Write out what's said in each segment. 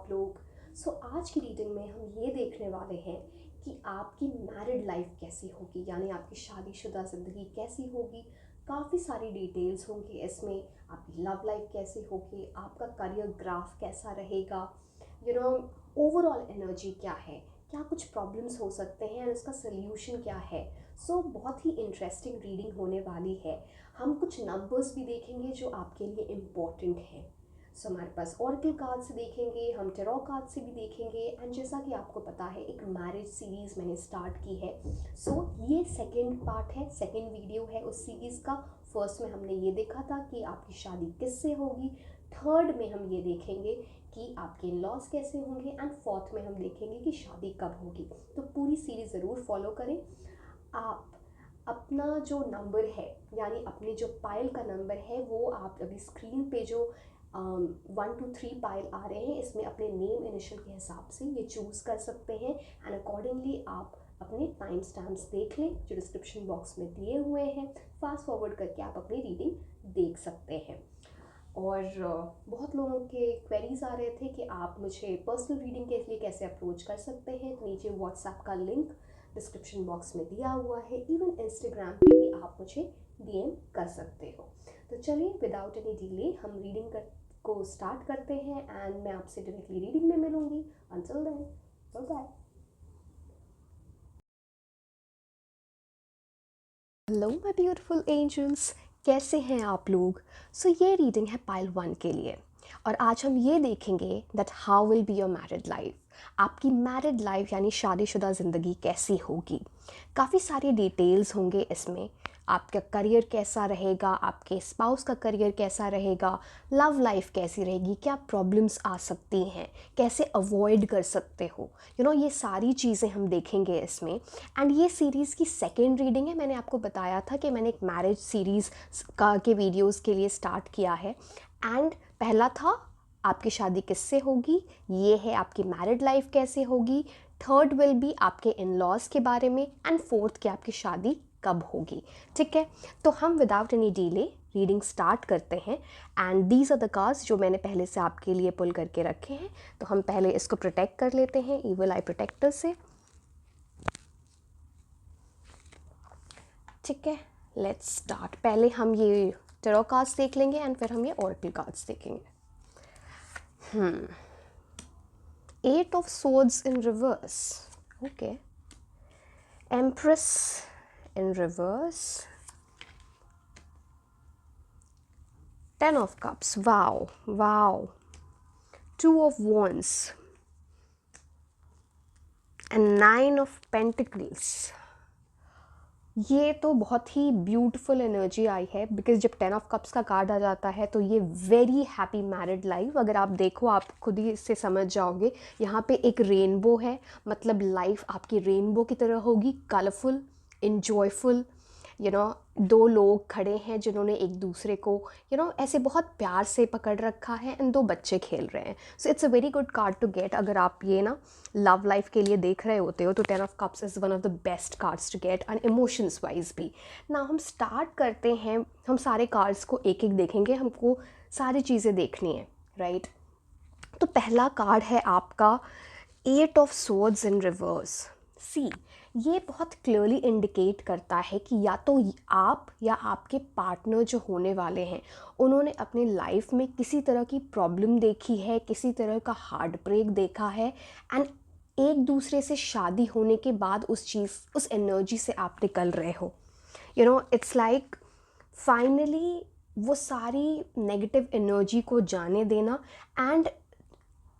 आप लोग। आज की रीडिंग में हम ये देखने वाले हैं कि आपकी मैरिड लाइफ कैसी होगी, यानी आपकी शादीशुदा ज़िंदगी कैसी होगी। काफ़ी सारी डिटेल्स होंगी इसमें। आपकी लव लाइफ कैसी होगी, आपका करियर ग्राफ कैसा रहेगा, ओवरऑल एनर्जी क्या है, क्या कुछ प्रॉब्लम्स हो सकते हैं और इसका सल्यूशन क्या है। बहुत ही इंटरेस्टिंग रीडिंग होने वाली है। हम कुछ नंबर्स भी देखेंगे जो आपके लिए इम्पोर्टेंट हैं। हमारे पास ऑरेकल कार्ड से देखेंगे, हम टेरो कार्ड से भी देखेंगे। एंड जैसा कि आपको पता है, एक मैरिज सीरीज़ मैंने स्टार्ट की है। ये सेकंड पार्ट है, सेकंड वीडियो है उस सीरीज़ का। फर्स्ट में हमने ये देखा था कि आपकी शादी किससे होगी, थर्ड में हम ये देखेंगे कि आपके इन लॉज कैसे होंगे, एंड फोर्थ में हम देखेंगे कि शादी कब होगी। तो पूरी सीरीज़ ज़रूर फॉलो करें। आप अपना जो नंबर है, यानी अपने जो पायल का नंबर है, वो आप अभी स्क्रीन पे जो 1 2 3 पायल आ रहे हैं, इसमें अपने नेम इनिशियल के हिसाब से ये चूज़ कर सकते हैं। एंड अकॉर्डिंगली आप अपने टाइम स्टैम्प्स देख लें जो डिस्क्रिप्शन बॉक्स में दिए हुए हैं। फास्ट फॉरवर्ड करके आप अपनी रीडिंग देख सकते हैं। और बहुत लोगों के क्वेरीज आ रहे थे कि आप मुझे पर्सनल रीडिंग के लिए कैसे अप्रोच कर सकते हैं। तो नीचे व्हाट्सएप का लिंक डिस्क्रिप्शन बॉक्स में दिया हुआ है। इवन इंस्टाग्राम पे भी आप मुझे डीएम कर सकते हो। तो चलिए विदाउट एनी डिले हम रीडिंग को स्टार्ट करते हैं। एंड मैं आपसे डायरेक्टली रीडिंग में मिलूंगी। Until then, bye bye. Hello my beautiful angels, कैसे हैं आप लोग। ये रीडिंग है पाइल 1 के लिए। और आज हम ये देखेंगे that how will be your married life. आपकी मैरिड लाइफ यानी शादीशुदा ज़िंदगी कैसी होगी। काफ़ी सारे डिटेल्स होंगे इसमें। आपका करियर कैसा रहेगा, आपके स्पाउस का करियर कैसा रहेगा, लव लाइफ कैसी रहेगी, क्या प्रॉब्लम्स आ सकती हैं, कैसे अवॉइड कर सकते हो, ये सारी चीज़ें हम देखेंगे इसमें। एंड ये सीरीज़ की सेकेंड रीडिंग है। मैंने आपको बताया था कि मैंने एक मैरिज सीरीज़ के वीडियोज़ के लिए स्टार्ट किया है। एंड पहला था आपकी शादी किससे होगी, ये है आपकी मैरिड लाइफ कैसे होगी, थर्ड विल बी आपके इन लॉज के बारे में, एंड फोर्थ कि आपकी शादी कब होगी। ठीक है, तो हम without any delay reading start करते हैं। And these are the cards जो मैंने पहले से आपके लिए पुल करके रखे हैं। तो हम पहले इसको प्रोटेक्ट कर लेते हैं इविल आई प्रोटेक्टर से। ठीक है, लेट्स स्टार्ट। पहले हम ये टेरो कार्ड्स देख लेंगे एंड फिर हम ये ऑरेकल कार्ड्स देखेंगे। 8 of swords in reverse. Okay. Empress in reverse. 10 of cups. Wow. Wow. 2 of wands. And 9 of pentacles. ये तो बहुत ही ब्यूटीफुल एनर्जी आई है, बिकॉज जब 10 ऑफ कप्स का कार्ड आ जाता है तो ये वेरी हैप्पी मैरिड लाइफ। अगर आप देखो आप खुद ही इससे समझ जाओगे। यहाँ पे एक रेनबो है, मतलब लाइफ आपकी रेनबो की तरह होगी, कलरफुल, इन्जॉयफुल। दो लोग खड़े हैं जिन्होंने एक दूसरे को ऐसे बहुत प्यार से पकड़ रखा है, एंड दो बच्चे खेल रहे हैं। It's a very good card to get अगर आप ये लव लाइफ के लिए देख रहे होते हो। तो 10 of cups is one of the best cards to get, and emotions wise भी। ना हम स्टार्ट करते हैं, हम सारे कार्ड्स को एक एक देखेंगे, हमको सारी चीज़ें देखनी है, राइट। तो पहला कार्ड है आपका 8 ऑफ स्वॉर्ड्स इन रिवर्स। सी, ये बहुत क्लियरली इंडिकेट करता है कि या तो आप या आपके पार्टनर जो होने वाले हैं, उन्होंने अपनी लाइफ में किसी तरह की प्रॉब्लम देखी है, किसी तरह का हार्ट ब्रेक देखा है, एंड एक दूसरे से शादी होने के बाद उस एनर्जी से आप निकल रहे हो। इट्स लाइक फाइनली वो सारी नेगेटिव एनर्जी को जाने देना। एंड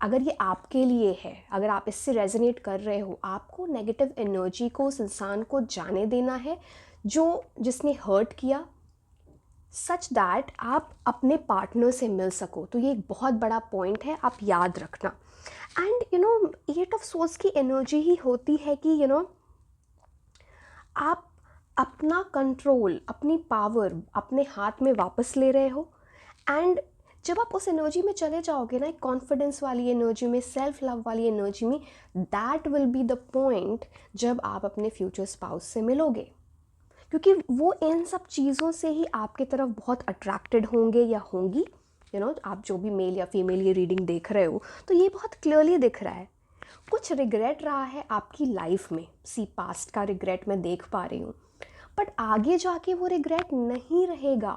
अगर ये आपके लिए है, अगर आप इससे रेजोनेट कर रहे हो, आपको नेगेटिव एनर्जी को, उस इंसान को जाने देना है जिसने हर्ट किया, सच दैट आप अपने पार्टनर से मिल सको। तो ये एक बहुत बड़ा पॉइंट है, आप याद रखना। एंड 8 ऑफ सोर्स की एनर्जी ही होती है कि आप अपना कंट्रोल, अपनी पावर अपने हाथ में वापस ले रहे हो। एंड जब आप उस एनर्जी में चले जाओगे ना, एक कॉन्फिडेंस वाली एनर्जी में, सेल्फ लव वाली एनर्जी में, that will be the point जब आप अपने फ्यूचर स्पाउस से मिलोगे। क्योंकि वो इन सब चीज़ों से ही आपके तरफ बहुत अट्रैक्टेड होंगे या होंगी, आप जो भी मेल या फीमेल ये रीडिंग देख रहे हो, तो ये बहुत क्लियरली दिख रहा है कुछ रिग्रेट रहा है आपकी लाइफ में। सी पास्ट का रिग्रेट मैं देख पा रही हूँ, बट आगे जाके वो रिग्रेट नहीं रहेगा।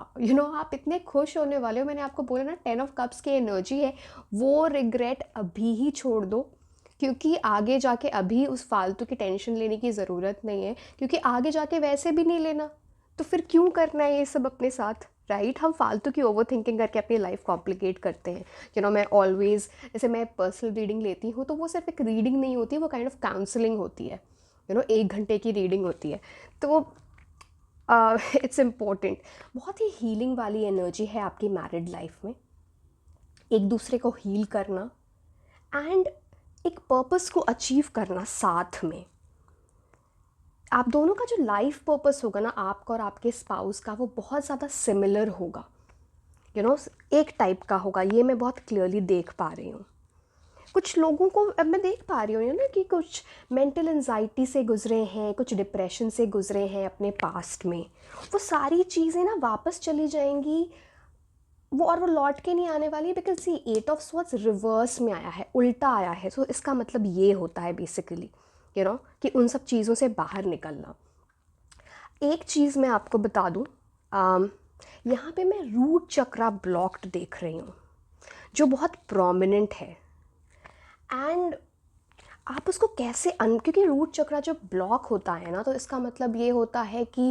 आप इतने खुश होने वाले हो। मैंने आपको बोला ना 10 ऑफ कप्स की एनर्जी है, वो रिग्रेट अभी ही छोड़ दो, क्योंकि आगे जाके अभी उस फालतू की टेंशन लेने की ज़रूरत नहीं है, क्योंकि आगे जाके वैसे भी नहीं लेना, तो फिर क्यों करना है ये सब अपने साथ, राइट? हम फालतू की ओवर थिंकिंग करके अपनी लाइफ कॉम्प्लिकेट करते हैं। मैं ऑलवेज, जैसे मैं पर्सनल रीडिंग लेती हूँ तो वो सिर्फ एक रीडिंग नहीं होती, वो काइंड ऑफ काउंसलिंग होती है। 1 घंटे की रीडिंग होती है, तो इट्स इम्पोर्टेंट। बहुत ही हीलिंग वाली एनर्जी है आपकी मैरिड लाइफ में, एक दूसरे को हील करना एंड एक पर्पस को अचीव करना साथ में। आप दोनों का जो लाइफ पर्पस होगा ना, आपका और आपके स्पाउस का, वो बहुत ज़्यादा सिमिलर होगा। एक टाइप का होगा, ये मैं बहुत क्लियरली देख पा रही हूँ। कुछ लोगों को अब मैं देख पा रही हूँ ना कि कुछ मेंटल एंजाइटी से गुजरे हैं, कुछ डिप्रेशन से गुजरे हैं अपने पास्ट में। वो सारी चीज़ें ना वापस चली जाएंगी, वो लौट के नहीं आने वाली, because see 8 of swords reverse में आया है, उल्टा आया है। तो इसका मतलब ये होता है बेसिकली कि उन सब चीज़ों से बाहर निकलना। एक चीज़ मैं आपको बता दूँ, यहाँ पे मैं रूट चक्रा ब्लॉक्ड देख रही हूँ, जो बहुत प्रोमिनेंट है। एंड आप उसको कैसे क्योंकि रूट चक्रा जब ब्लॉक होता है ना, तो इसका मतलब ये होता है कि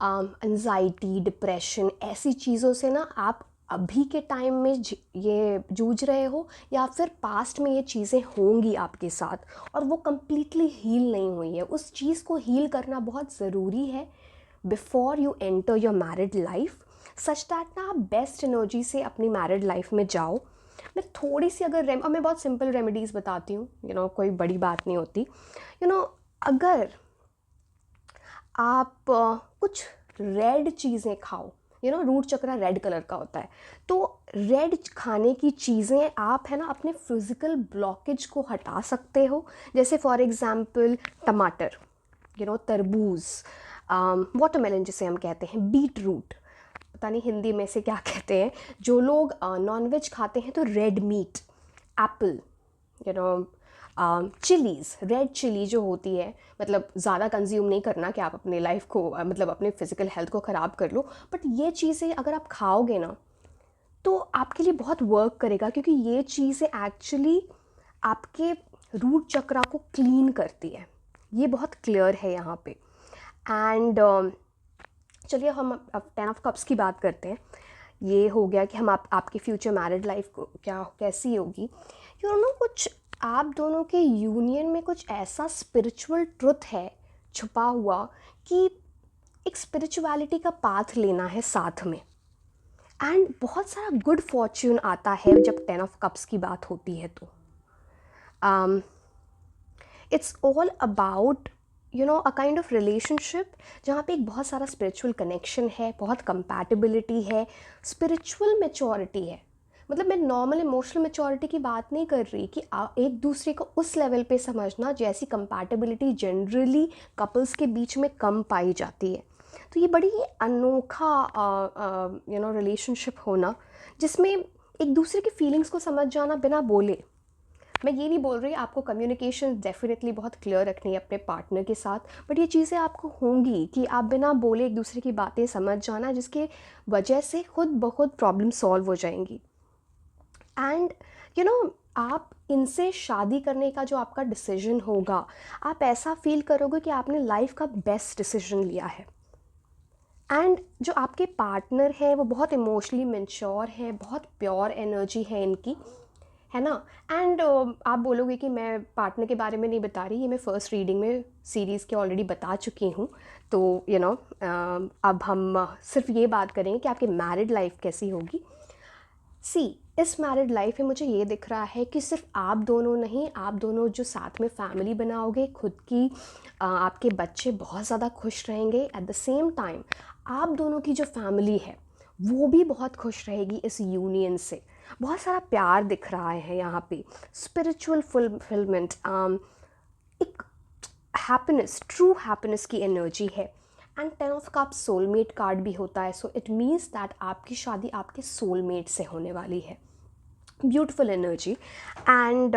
एंजाइटी, डिप्रेशन, ऐसी चीज़ों से ना आप अभी के टाइम में ये जूझ रहे हो, या फिर पास्ट में ये चीज़ें होंगी आपके साथ और वो कम्प्लीटली हील नहीं हुई है। उस चीज़ को हील करना बहुत ज़रूरी है before you enter your married life, such that ना आप बेस्ट एनर्जी से अपनी मैरिड लाइफ में जाओ। मैं थोड़ी सी अगर और मैं बहुत सिंपल रेमेडीज़ बताती हूँ, कोई बड़ी बात नहीं होती। अगर आप कुछ रेड चीज़ें खाओ, रूट चक्रा रेड कलर का होता है, तो रेड खाने की चीज़ें आप है ना अपने फिज़िकल ब्लॉकेज को हटा सकते हो। जैसे फॉर एग्ज़ाम्पल टमाटर, तरबूज, वाटरमेलन जिसे हम कहते हैं, बीट रूट, पता नहीं हिंदी में से क्या कहते हैं। जो लोग नॉनवेज खाते हैं तो red meat, apple, chillies, red chilli जो होती है, मतलब ज़्यादा कंज्यूम नहीं करना कि आप अपने लाइफ को मतलब अपने फिज़िकल हेल्थ को ख़राब कर लो, बट ये चीज़ें अगर आप खाओगे ना तो आपके लिए बहुत वर्क करेगा, क्योंकि ये चीज़ें एक्चुअली आपके रूट चक्रा को क्लीन करती है। ये बहुत क्लियर है यहाँ पे। एंड चलिए हम अब 10 ऑफ कप्स की बात करते हैं। ये हो गया कि हम आपकी फ्यूचर मैरिड लाइफ को कैसी होगी। कुछ आप दोनों के यूनियन में कुछ ऐसा स्पिरिचुअल ट्रुथ है छुपा हुआ कि एक स्पिरिचुअलिटी का पाथ लेना है साथ में, एंड बहुत सारा गुड फॉर्च्यून आता है जब 10 ऑफ कप्स की बात होती है। तो it's all about a kind of relationship जहाँ पे एक बहुत सारा स्पिरिचुअल कनेक्शन है, बहुत कंपैटिबिलिटी है, स्पिरिचुअल मैच्योरिटी है। मतलब मैं नॉर्मल इमोशनल मैच्योरिटी की बात नहीं कर रही कि एक दूसरे को उस लेवल पे समझना जैसी कंपैटिबिलिटी जनरली कपल्स के बीच में कम पाई जाती है। तो ये बड़ी अनोखा रिलेशनशिप होना, जिसमें एक दूसरे की फीलिंग्स को समझ जाना बिना बोले। मैं ये नहीं बोल रही आपको कम्युनिकेशन डेफिनेटली बहुत क्लियर रखनी है अपने पार्टनर के साथ, बट ये चीज़ें आपको होंगी कि आप बिना बोले एक दूसरे की बातें समझ जाना, जिसके वजह से खुद ब खुद प्रॉब्लम सॉल्व हो जाएंगी। एंड आप इनसे शादी करने का जो आपका डिसीजन होगा, आप ऐसा फील करोगे कि आपने लाइफ का बेस्ट डिसीजन लिया है। एंड जो आपके पार्टनर है वो बहुत इमोशनली मैच्योर है, बहुत प्योर एनर्जी है इनकी, है ना। एंड आप बोलोगे कि मैं पार्टनर के बारे में नहीं बता रही, ये मैं फ़र्स्ट रीडिंग में सीरीज़ के ऑलरेडी बता चुकी हूँ। तो अब हम सिर्फ ये बात करेंगे कि आपकी मैरिड लाइफ कैसी होगी। इस मैरिड लाइफ में मुझे ये दिख रहा है कि सिर्फ आप दोनों नहीं, आप दोनों जो साथ में फैमिली बनाओगे, खुद की आपके बच्चे बहुत ज़्यादा खुश रहेंगे। एट द सेम टाइम आप दोनों की जो फैमिली है वो भी बहुत खुश रहेगी इस यूनियन से। बहुत सारा प्यार दिख रहा है यहाँ पे, स्पिरिचुअल फुलफिलमेंट, एक हैप्पीनेस, ट्रू हैप्पीनेस की एनर्जी है। And 10 of cups soulmate card भी होता है, सो इट मीन्स दैट आपकी शादी आपके सोलमेट से होने वाली है. Beautiful energy. And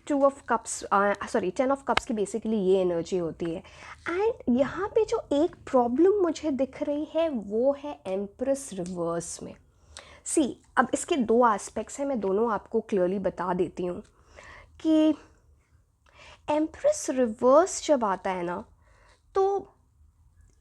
2 of cups, sorry 10 of cups की बेसिकली ये एनर्जी होती है. एंड यहाँ पे जो एक प्रॉब्लम मुझे दिख रही है वो है एम्प्रेस रिवर्स में. सी, अब इसके 2 एस्पेक्ट्स हैं, मैं दोनों आपको क्लियरली बता देती हूँ कि एम्प्रेस रिवर्स जब आता है ना, तो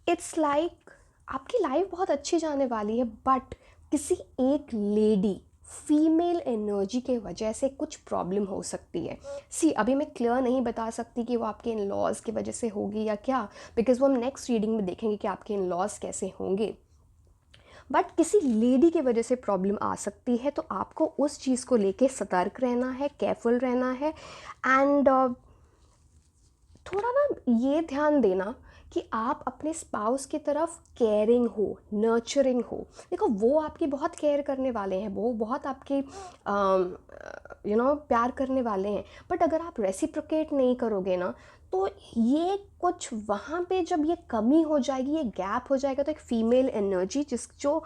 इट्स लाइक आपकी लाइफ बहुत अच्छी जाने वाली है, बट किसी एक लेडी फीमेल एनर्जी के वजह से कुछ प्रॉब्लम हो सकती है. सी, अभी मैं क्लियर नहीं बता सकती कि वो आपके इन लॉज की वजह से होगी या क्या, बिकॉज वो हम नेक्स्ट रीडिंग में देखेंगे कि आपके इन लॉज कैसे होंगे. बट किसी लेडी की वजह से प्रॉब्लम आ सकती है, तो आपको उस चीज़ को लेके सतर्क रहना है, केयरफुल रहना है. एंड थोड़ा ना ये ध्यान देना कि आप अपने स्पाउस की तरफ केयरिंग हो, नर्चरिंग हो. देखो, वो आपकी बहुत केयर करने वाले हैं, वो बहुत आपके प्यार करने वाले हैं, बट अगर आप रेसिप्रोकेट नहीं करोगे ना, तो ये कुछ वहाँ पे जब ये कमी हो जाएगी, ये गैप हो जाएगा, तो एक फ़ीमेल एनर्जी जो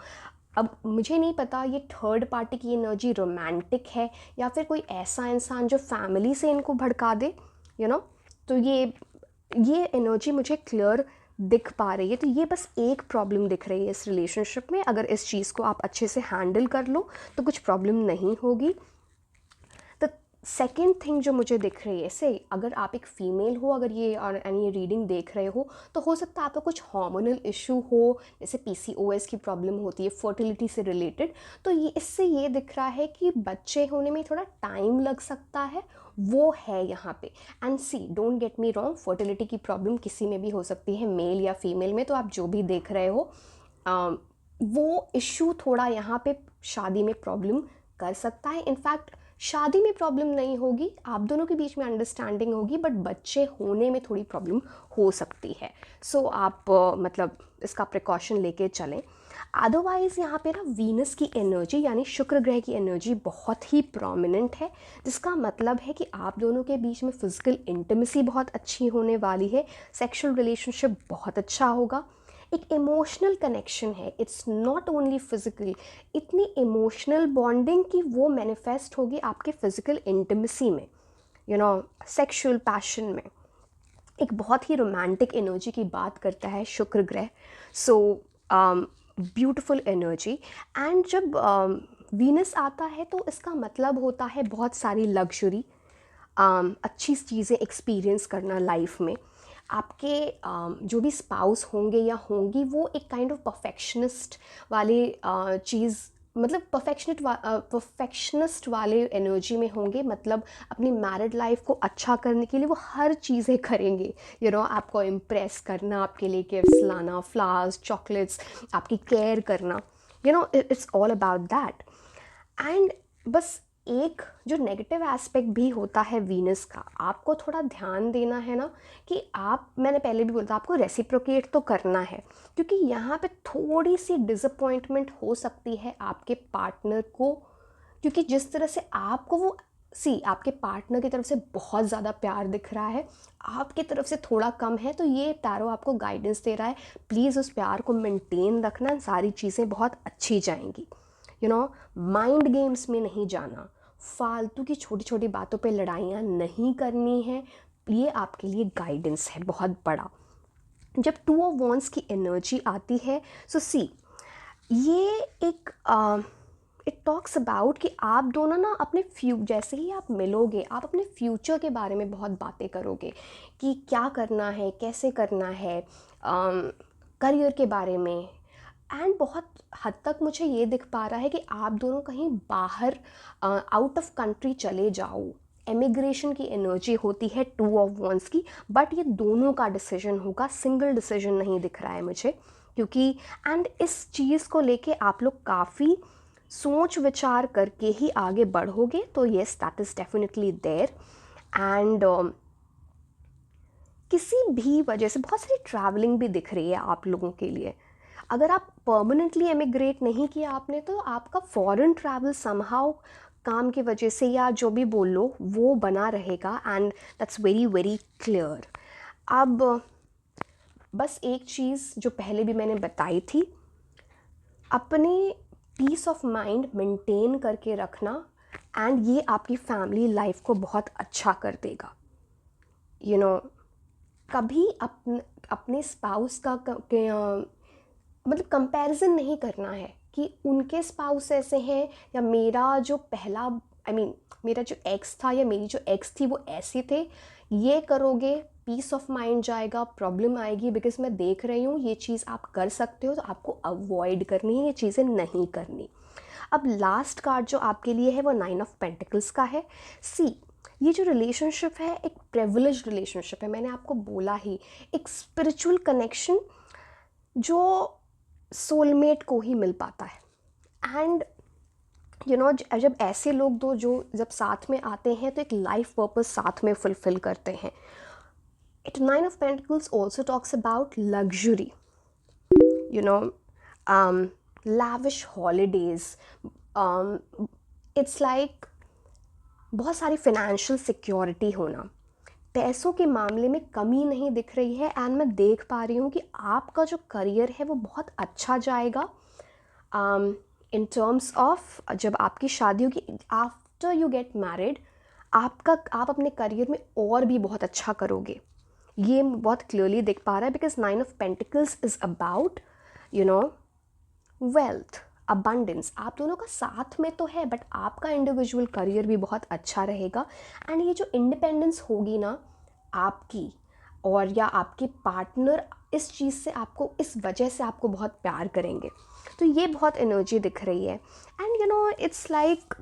अब मुझे नहीं पता ये थर्ड पार्टी की एनर्जी रोमांटिक है या फिर कोई ऐसा इंसान जो फैमिली से इनको भड़का दे, तो ये एनर्जी मुझे क्लियर दिख पा रही है. तो ये बस एक प्रॉब्लम दिख रही है इस रिलेशनशिप में. अगर इस चीज़ को आप अच्छे से हैंडल कर लो तो कुछ प्रॉब्लम नहीं होगी. द सेकेंड थिंग जो मुझे दिख रही है, से अगर आप एक फ़ीमेल हो, अगर ये और ये रीडिंग देख रहे हो, तो हो सकता है आपका कुछ हार्मोनल इशू हो, जैसे PCOS की प्रॉब्लम होती है फर्टिलिटी से रिलेटेड. तो ये इससे ये दिख रहा है कि बच्चे होने में थोड़ा टाइम लग सकता है, वो है यहाँ पे. And see, don't get me wrong, fertility की प्रॉब्लम किसी में भी हो सकती है, मेल या फीमेल में. तो आप जो भी देख रहे हो, वो इशू थोड़ा यहाँ पे शादी में प्रॉब्लम कर सकता है. इनफैक्ट शादी में प्रॉब्लम नहीं होगी, आप दोनों के बीच में अंडरस्टैंडिंग होगी, बट बच्चे होने में थोड़ी प्रॉब्लम हो सकती है. सो आप मतलब इसका प्रिकॉशन लेके चलें. अदरवाइज़ यहाँ पे ना वीनस की एनर्जी यानी शुक्र ग्रह की एनर्जी बहुत ही प्रोमिनेंट है, जिसका मतलब है कि आप दोनों के बीच में फिजिकल इंटिमेसी बहुत अच्छी होने वाली है, सेक्सुअल रिलेशनशिप बहुत अच्छा होगा, एक इमोशनल कनेक्शन है. इट्स नॉट ओनली फिजिकल, इतनी इमोशनल बॉन्डिंग कि वो मैनिफेस्ट होगी आपके फिजिकल इंटिमेसी में, सेक्सुअल पैशन में. एक बहुत ही रोमांटिक एनर्जी की बात करता है शुक्र ग्रह. So beautiful energy. एंड जब वीनस आता है तो इसका मतलब होता है बहुत सारी लग्जरी, अच्छी चीज़ें एक्सपीरियंस करना लाइफ में. आपके जो भी स्पाउस होंगे या होंगी, वो एक काइंड ऑफ परफेक्शनिस्ट वाले चीज़, मतलब परफेक्शनिस्ट वाले एनर्जी में होंगे. मतलब अपनी मैरिड लाइफ को अच्छा करने के लिए वो हर चीज़ें करेंगे, आपको इम्प्रेस करना, आपके लिए गिफ्ट्स लाना, फ्लावर्स, चॉकलेट्स, आपकी केयर करना, it's all about that. And बस एक जो नेगेटिव एस्पेक्ट भी होता है वीनस का, आपको थोड़ा ध्यान देना है ना कि मैंने पहले भी बोला था, आपको रेसिप्रोकेट तो करना है, क्योंकि यहाँ पे थोड़ी सी डिसअपॉइंटमेंट हो सकती है आपके पार्टनर को, क्योंकि जिस तरह से आपको वो आपके पार्टनर की तरफ से बहुत ज़्यादा प्यार दिख रहा है, आपकी तरफ से थोड़ा कम है. तो ये टैरो आपको गाइडेंस दे रहा है, प्लीज़ उस प्यार को मेंटेन रखना, सारी चीज़ें बहुत अच्छी जाएंगी. माइंड गेम्स में नहीं जाना, फालतू की छोटी छोटी बातों पे लड़ाइयाँ नहीं करनी है. ये आपके लिए गाइडेंस है बहुत बड़ा. जब 2 ऑफ वॉन्ड्स की एनर्जी आती है, सो ये एक इट टॉक्स अबाउट कि आप दोनों ना अपने जैसे ही आप मिलोगे, आप अपने फ्यूचर के बारे में बहुत बातें करोगे कि क्या करना है, कैसे करना है, करियर के बारे में. एंड बहुत हद तक मुझे ये दिख पा रहा है कि आप दोनों कहीं बाहर आउट ऑफ कंट्री चले जाओ. एमिग्रेशन की एनर्जी होती है 2 ऑफ वॉन्ड्स की, बट ये दोनों का डिसीजन होगा, सिंगल डिसीजन नहीं दिख रहा है मुझे, क्योंकि एंड इस चीज़ को लेके आप लोग काफ़ी सोच विचार करके ही आगे बढ़ोगे. तो yes, that is definitely there. And किसी भी वजह से बहुत सारी ट्रैवलिंग भी दिख रही है आप लोगों के लिए. अगर आप परमानेंटली एमिग्रेट नहीं किया आपने, तो आपका फॉरेन ट्रैवल समहाउ काम की वजह से या जो भी बोल लो वो बना रहेगा. And that's very very clear. अब बस एक चीज़ जो पहले भी मैंने बताई थी, अपने पीस ऑफ माइंड मेंटेन करके रखना, एंड ये आपकी फैमिली लाइफ को बहुत अच्छा कर देगा। यू नो, कभी अपने स्पाउस का मतलब कंपैरिजन नहीं करना है कि उनके स्पाउस ऐसे हैं या मेरा जो पहला मेरा जो एक्स था या मेरी जो एक्स थी वो ऐसे थे। ये करोगे पीस ऑफ माइंड जाएगा, प्रॉब्लम आएगी, बिकॉज मैं देख रही हूँ ये चीज़ आप कर सकते हो, तो आपको अवॉइड करनी है, ये चीज़ें नहीं करनी। अब लास्ट कार्ड जो आपके लिए है वो 9 ऑफ पेंटिकल्स का है। सी, ये जो रिलेशनशिप है एक प्रिविलेज्ड रिलेशनशिप है, मैंने आपको बोला ही, एक स्पिरिचुअल कनेक्शन जो सोलमेट को ही मिल पाता है। एंड जब ऐसे लोग दो जो जब साथ में आते हैं तो एक लाइफ पर्पस साथ में फुलफिल करते हैं। It 9 of pentacles also talks about luxury, lavish holidays, it's like बहुत सारी फिनेंशियल सिक्योरिटी होना, पैसों के मामले में कमी नहीं दिख रही है। एंड मैं देख पा रही हूँ कि आपका जो करियर है वो बहुत अच्छा जाएगा इन टर्म्स ऑफ जब आपकी शादी होगी, आफ्टर यू गेट मैरिड, आप अपने करियर में और भी बहुत अच्छा करोगे। ये बहुत क्लियरली दिख पा रहा है, because 9 of pentacles is about wealth, abundance. आप दोनों का साथ में तो है, बट आपका इंडिविजुअल करियर भी बहुत अच्छा रहेगा। एंड ये जो इंडिपेंडेंस होगी ना आपकी और या आपके पार्टनर, इस चीज़ से आपको, इस वजह से आपको बहुत प्यार करेंगे। तो ये बहुत एनर्जी दिख रही है। And it's like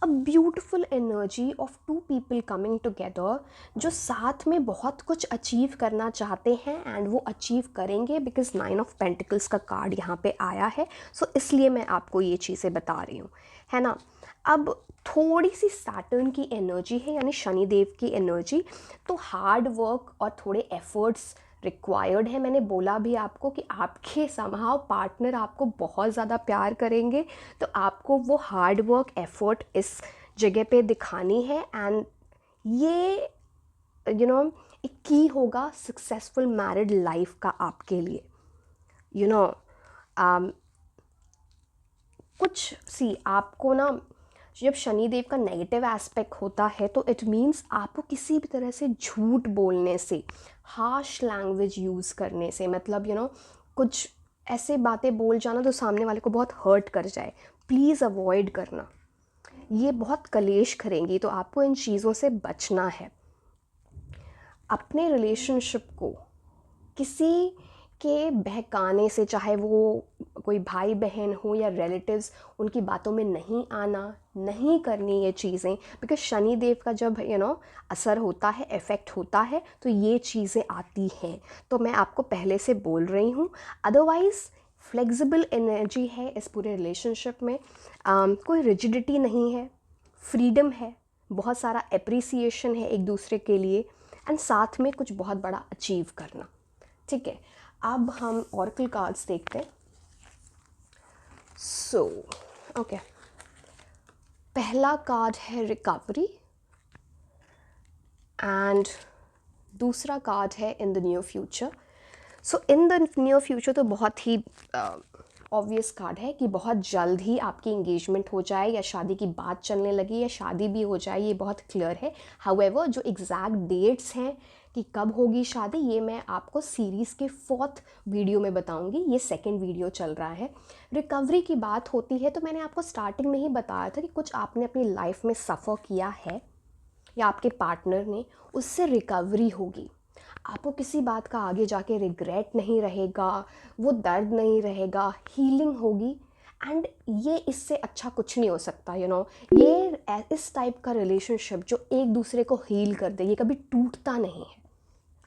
a beautiful energy of two people coming together, जो साथ में बहुत कुछ अचीव करना चाहते हैं एंड वो अचीव करेंगे, बिकॉज 9 ऑफ पेंटिकल्स का कार्ड यहाँ पे आया है। सो इसलिए मैं आपको ये चीज़ें बता रही हूँ, है ना। अब थोड़ी सी सैटर्न की एनर्जी है, यानी शनिदेव की एनर्जी, तो हार्ड वर्क और थोड़े एफर्ट्स रिक्वायर्ड है। मैंने बोला भी आपको कि आपके समहाउ पार्टनर आपको बहुत ज़्यादा प्यार करेंगे, तो आपको वो हार्ड वर्क एफर्ट इस जगह पे दिखानी है। एंड ये एक की होगा सक्सेसफुल मैरिड लाइफ का आपके लिए। कुछ आपको ना, जब शनिदेव का नेगेटिव एस्पेक्ट होता है तो इट मीन्स आपको किसी भी तरह से झूठ बोलने से, हार्श लैंग्वेज यूज़ करने से, मतलब कुछ ऐसे बातें बोल जाना तो सामने वाले को बहुत हर्ट कर जाए, प्लीज़ अवॉइड करना। ये बहुत कलेश करेंगी, तो आपको इन चीज़ों से बचना है। अपने रिलेशनशिप को किसी के बहकाने से, चाहे वो कोई भाई बहन हो या रिलेटिव्स, उनकी बातों में नहीं आना, नहीं करनी ये चीज़ें, बिकॉज शनिदेव का जब असर होता है, इफ़ेक्ट होता है, तो ये चीज़ें आती हैं। तो मैं आपको पहले से बोल रही हूँ। अदरवाइज़ फ्लेक्सिबल एनर्जी है इस पूरे रिलेशनशिप में। कोई रिजिडिटी नहीं है, फ्रीडम है, बहुत सारा एप्रिसिएशन है एक दूसरे के लिए, एंड साथ में कुछ बहुत बड़ा अचीव करना। ठीक है, अब हम ऑरेकल कार्ड्स देखते हैं। ओके, पहला कार्ड है रिकवरी एंड दूसरा कार्ड है in the near future. In the near future तो बहुत ही ऑब्वियस कार्ड है कि बहुत जल्द ही आपकी इंगेजमेंट हो जाए या शादी की बात चलने लगी या शादी भी हो जाए, ये बहुत क्लियर है। हाउएवर जो एग्जैक्ट डेट्स हैं कि कब होगी शादी, ये मैं आपको सीरीज़ के 4th वीडियो में बताऊंगी। ये 2nd वीडियो चल रहा है। रिकवरी की बात होती है तो मैंने आपको स्टार्टिंग में ही बताया था कि कुछ आपने अपनी लाइफ में सफ़र किया है या आपके पार्टनर ने, उससे रिकवरी होगी। आपको किसी बात का आगे जाके रिग्रेट नहीं रहेगा, वो दर्द नहीं रहेगा, हीलिंग होगी। एंड ये इससे अच्छा कुछ नहीं हो सकता। ये इस टाइप का रिलेशनशिप जो एक दूसरे को हील कर दे, ये कभी टूटता नहीं है।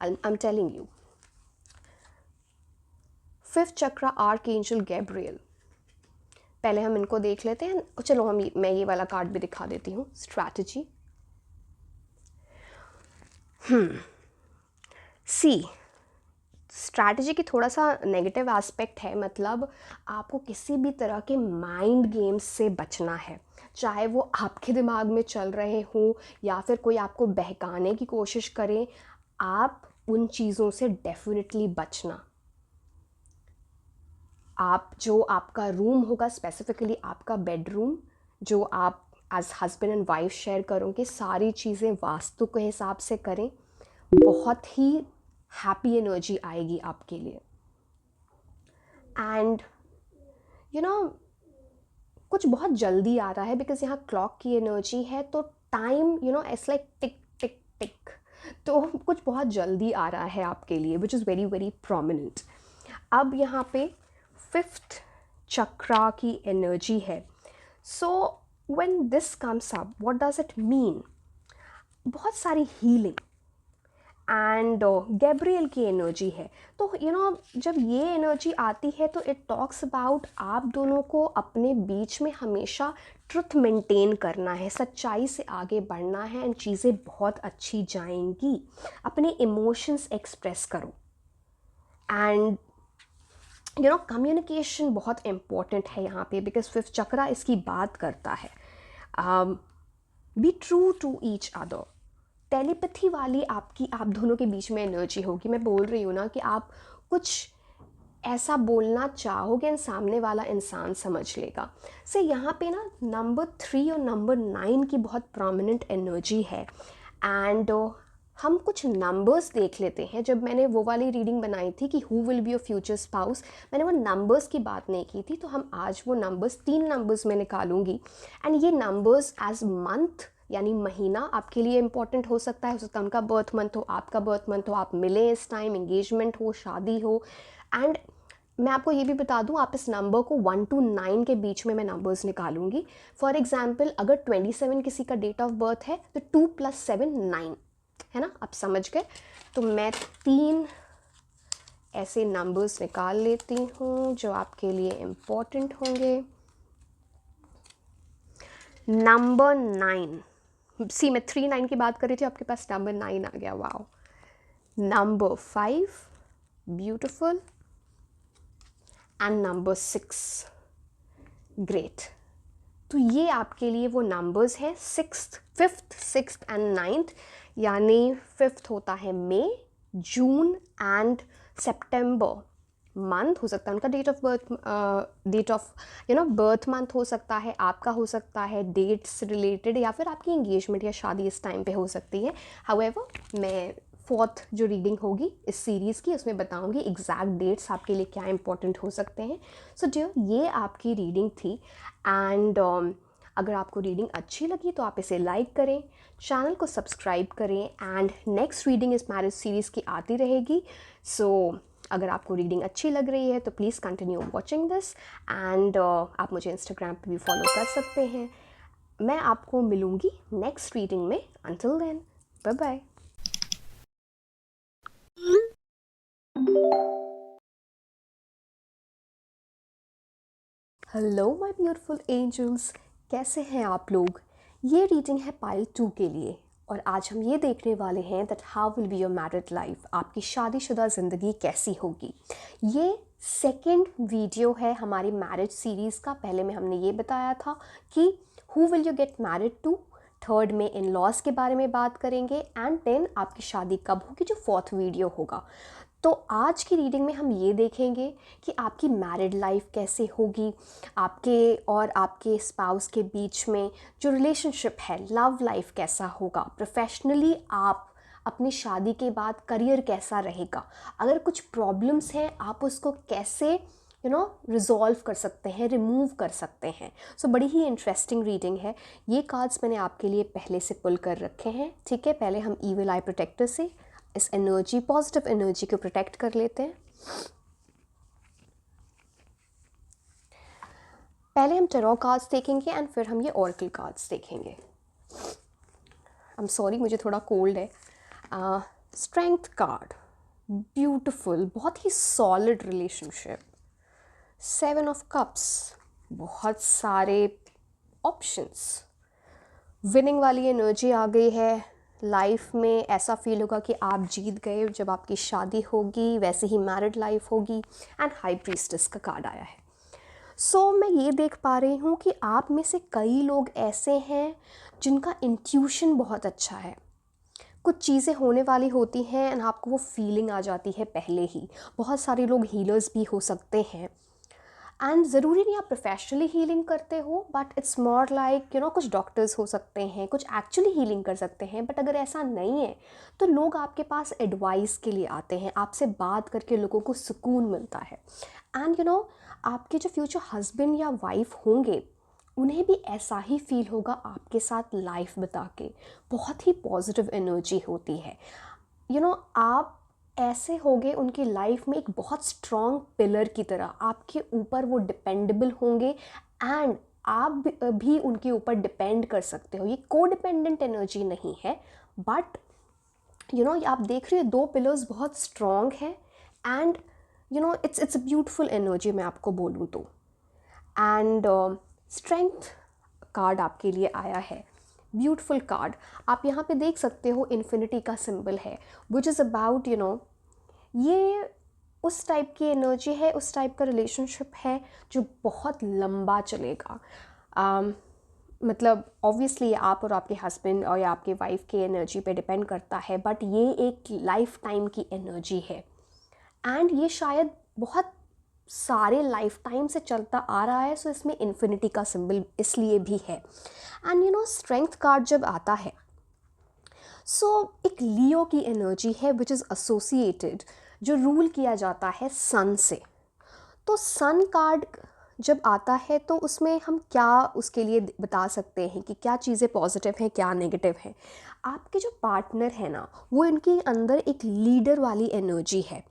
I am telling you. 5th chakra archangel Gabriel. पहले हम इनको देख लेते हैं। चलो मैं ये वाला कार्ड भी दिखा देती हूँ, स्ट्रैटेजी। स्ट्रैटेजी की थोड़ा सा नेगेटिव एस्पेक्ट है, मतलब आपको किसी भी तरह के माइंड गेम्स से बचना है, चाहे वो आपके दिमाग में चल रहे हों या फिर कोई आपको बहकाने की कोशिश करें। आप उन चीज़ों से डेफिनेटली बचना। आप जो आपका रूम होगा, स्पेसिफिकली आपका बेडरूम, जो आप as husband and wife share करोगे, सारी चीज़ें वास्तु के हिसाब से करें, बहुत ही हैप्पी एनर्जी आएगी आपके लिए। एंड यू नो कुछ बहुत जल्दी आ रहा है बिकॉज यहाँ क्लॉक की एनर्जी है, तो टाइम इट्स लाइक टिक टिक टिक, तो कुछ बहुत जल्दी आ रहा है आपके लिए, which is very very prominent. अब यहाँ पे 5th चक्रा की एनर्जी है। So when this comes up, what does it mean? बहुत सारी हीलिंग एंड गैब्रियल की एनर्जी है। तो जब ये एनर्जी आती है तो इट टॉक्स अबाउट आप दोनों को अपने बीच में हमेशा ट्रुथ मेंटेन करना है, सच्चाई से आगे बढ़ना है, एंड चीज़ें बहुत अच्छी जाएंगी। अपने इमोशंस एक्सप्रेस करो, एंड कम्युनिकेशन बहुत इम्पॉर्टेंट है यहाँ पे, बिकॉज 5th चक्रा इसकी बात करता है। Be true to each other. Telepathy वाली आप दोनों के बीच में एनर्जी होगी। मैं बोल रही हूँ ना कि आप कुछ ऐसा बोलना चाहोगे एंड सामने वाला इंसान समझ लेगा। से यहाँ पे ना नंबर 3 और नंबर 9 की बहुत प्रोमिनेंट एनर्जी है। एंड हम कुछ नंबर्स देख लेते हैं। जब मैंने वो वाली रीडिंग बनाई थी कि who will be your future spouse, मैंने वो नंबर्स की बात नहीं की थी, तो हम आज वो नंबर्स 3 नंबर्स में निकालूंगी। एंड ये नंबर्स एज मंथ यानी महीना आपके लिए इंपॉर्टेंट हो सकता है उनका बर्थ मंथ हो, आपका बर्थ मंथ हो, आप मिले इस टाइम, एंगेजमेंट हो, शादी हो। एंड मैं आपको ये भी बता दूं, आप इस नंबर को 1 to 9 के बीच में मैं नंबर्स निकालूंगी। फॉर एग्जाम्पल, अगर 27 किसी का डेट ऑफ बर्थ है तो 2 + 7 9 है ना, आप समझ गए। तो मैं 3 ऐसे नंबर्स निकाल लेती हूँ जो आपके लिए इम्पॉर्टेंट होंगे। नंबर 9, सी मैं 3 9 की बात कर रही थी, आपके पास नंबर 9 आ गया, wow. Number 5, beautiful, and number 6, great. तो ये आपके लिए वो नंबर्स हैं 6th 5th 6th and 9th। यानी 5th होता है मई, जून एंड सितंबर मंथ हो सकता है उनका date of birth, date of birth month हो सकता है, आपका हो सकता है डेट्स रिलेटेड, या फिर आपकी एंगेजमेंट या शादी इस टाइम पे हो सकती है। हाउएवर मैं 4th जो रीडिंग होगी इस सीरीज़ की उसमें बताऊंगी एग्जैक्ट डेट्स आपके लिए क्या इंपॉर्टेंट हो सकते हैं। सो डियर, ये आपकी रीडिंग थी। एंड अगर आपको रीडिंग अच्छी लगी तो आप इसे लाइक करें, चैनल को सब्सक्राइब करें, एंड नेक्स्ट रीडिंग इस मैरिज सीरीज़ की आती रहेगी। सो अगर आपको रीडिंग अच्छी लग रही है तो please continue watching this, and आप मुझे इंस्टाग्राम पे भी फॉलो कर सकते हैं। मैं आपको मिलूँगी नेक्स्ट रीडिंग में। Until then, bye bye. Hello my beautiful angels, कैसे हैं आप लोग? ये रीडिंग है पाइल 2 के लिए, और आज हम ये देखने वाले हैं that how will be your married life, आपकी शादीशुदा ज़िंदगी कैसी होगी। ये सेकंड वीडियो है हमारी मैरिज सीरीज़ का। पहले में हमने ये बताया था कि who will you get married to, third में इन लॉज के बारे में बात करेंगे, एंड देन आपकी शादी कब होगी, जो 4th वीडियो होगा। तो आज की रीडिंग में हम ये देखेंगे कि आपकी मैरिड लाइफ कैसे होगी, आपके और आपके स्पाउस के बीच में जो रिलेशनशिप है, लव लाइफ कैसा होगा, प्रोफेशनली आप अपनी शादी के बाद करियर कैसा रहेगा, अगर कुछ प्रॉब्लम्स हैं आप उसको कैसे रिजॉल्व कर सकते हैं, रिमूव कर सकते हैं। सो बड़ी ही इंटरेस्टिंग रीडिंग है। ये कार्ड्स मैंने आपके लिए पहले से पुल कर रखे हैं, ठीक है। पहले हम ईविल आई प्रोटेक्टर से इस एनर्जी, पॉजिटिव एनर्जी को प्रोटेक्ट कर लेते हैं। पहले हम टैरो कार्ड्स देखेंगे एंड फिर हम ये ओरेकल कार्ड्स देखेंगे। आई एम सॉरी, मुझे थोड़ा कोल्ड है। स्ट्रेंथ कार्ड, ब्यूटिफुल, बहुत ही सॉलिड रिलेशनशिप। 7 ऑफ कप्स, बहुत सारे ऑप्शंस, विनिंग वाली एनर्जी आ गई है। लाइफ में ऐसा फील होगा कि आप जीत गए जब आपकी शादी होगी, वैसे ही मैरिड लाइफ होगी। एंड हाई प्रीस्टेस का कार्ड आया है। सो मैं ये देख पा रही हूँ कि आप में से कई लोग ऐसे हैं जिनका इंट्यूशन बहुत अच्छा है। कुछ चीज़ें होने वाली होती हैं एंड आपको वो फीलिंग आ जाती है पहले ही। बहुत सारे लोग हीलर्स भी हो सकते हैं एंड ज़रूरी नहीं आप प्रोफेशनली हीलिंग करते हो, बट इट्स मोर लाइक कुछ डॉक्टर्स हो सकते हैं, कुछ एक्चुअली हीलिंग कर सकते हैं। बट अगर ऐसा नहीं है तो लोग आपके पास एडवाइस के लिए आते हैं, आपसे बात करके लोगों को सुकून मिलता है। एंड आपके जो फ्यूचर हस्बैंड या वाइफ होंगे उन्हें भी ऐसा ही फील होगा आपके साथ लाइफ बिता के। बहुत ही पॉजिटिव एनर्जी होती है। आप ऐसे होगे उनकी लाइफ में एक बहुत स्ट्रॉन्ग पिलर की तरह, आपके ऊपर वो डिपेंडेबल होंगे एंड आप भी उनके ऊपर डिपेंड कर सकते हो। ये को डिपेंडेंट एनर्जी नहीं है, बट आप देख रहे हो दो पिलर्स बहुत स्ट्रॉन्ग हैं and it's a beautiful energy, मैं आपको बोलूँ तो। एंड स्ट्रेंथ कार्ड आपके लिए आया है, ब्यूटिफुल कार्ड। आप यहाँ पे देख सकते हो इन्फिनिटी का सिंबल है, विच इज़ अबाउट ये उस टाइप की एनर्जी है, उस टाइप का रिलेशनशिप है जो बहुत लंबा चलेगा। मतलब ऑब्वियसली आप और आपके हस्बैंड और या आपके वाइफ की एनर्जी पे डिपेंड करता है, बट ये एक लाइफ टाइम की एनर्जी है एंड ये शायद बहुत सारे लाइफ टाइम से चलता आ रहा है। सो इसमें इन्फिनिटी का सिंबल इसलिए भी है। एंड स्ट्रेंथ कार्ड जब आता है सो एक लियो की एनर्जी है विच इज़ एसोसिएटेड, जो रूल किया जाता है सन से। तो सन कार्ड जब आता है तो उसमें हम क्या उसके लिए बता सकते हैं कि क्या चीज़ें पॉजिटिव हैं क्या नेगेटिव हैं। आपके जो पार्टनर है ना, वो इनके अंदर एक लीडर वाली एनर्जी है,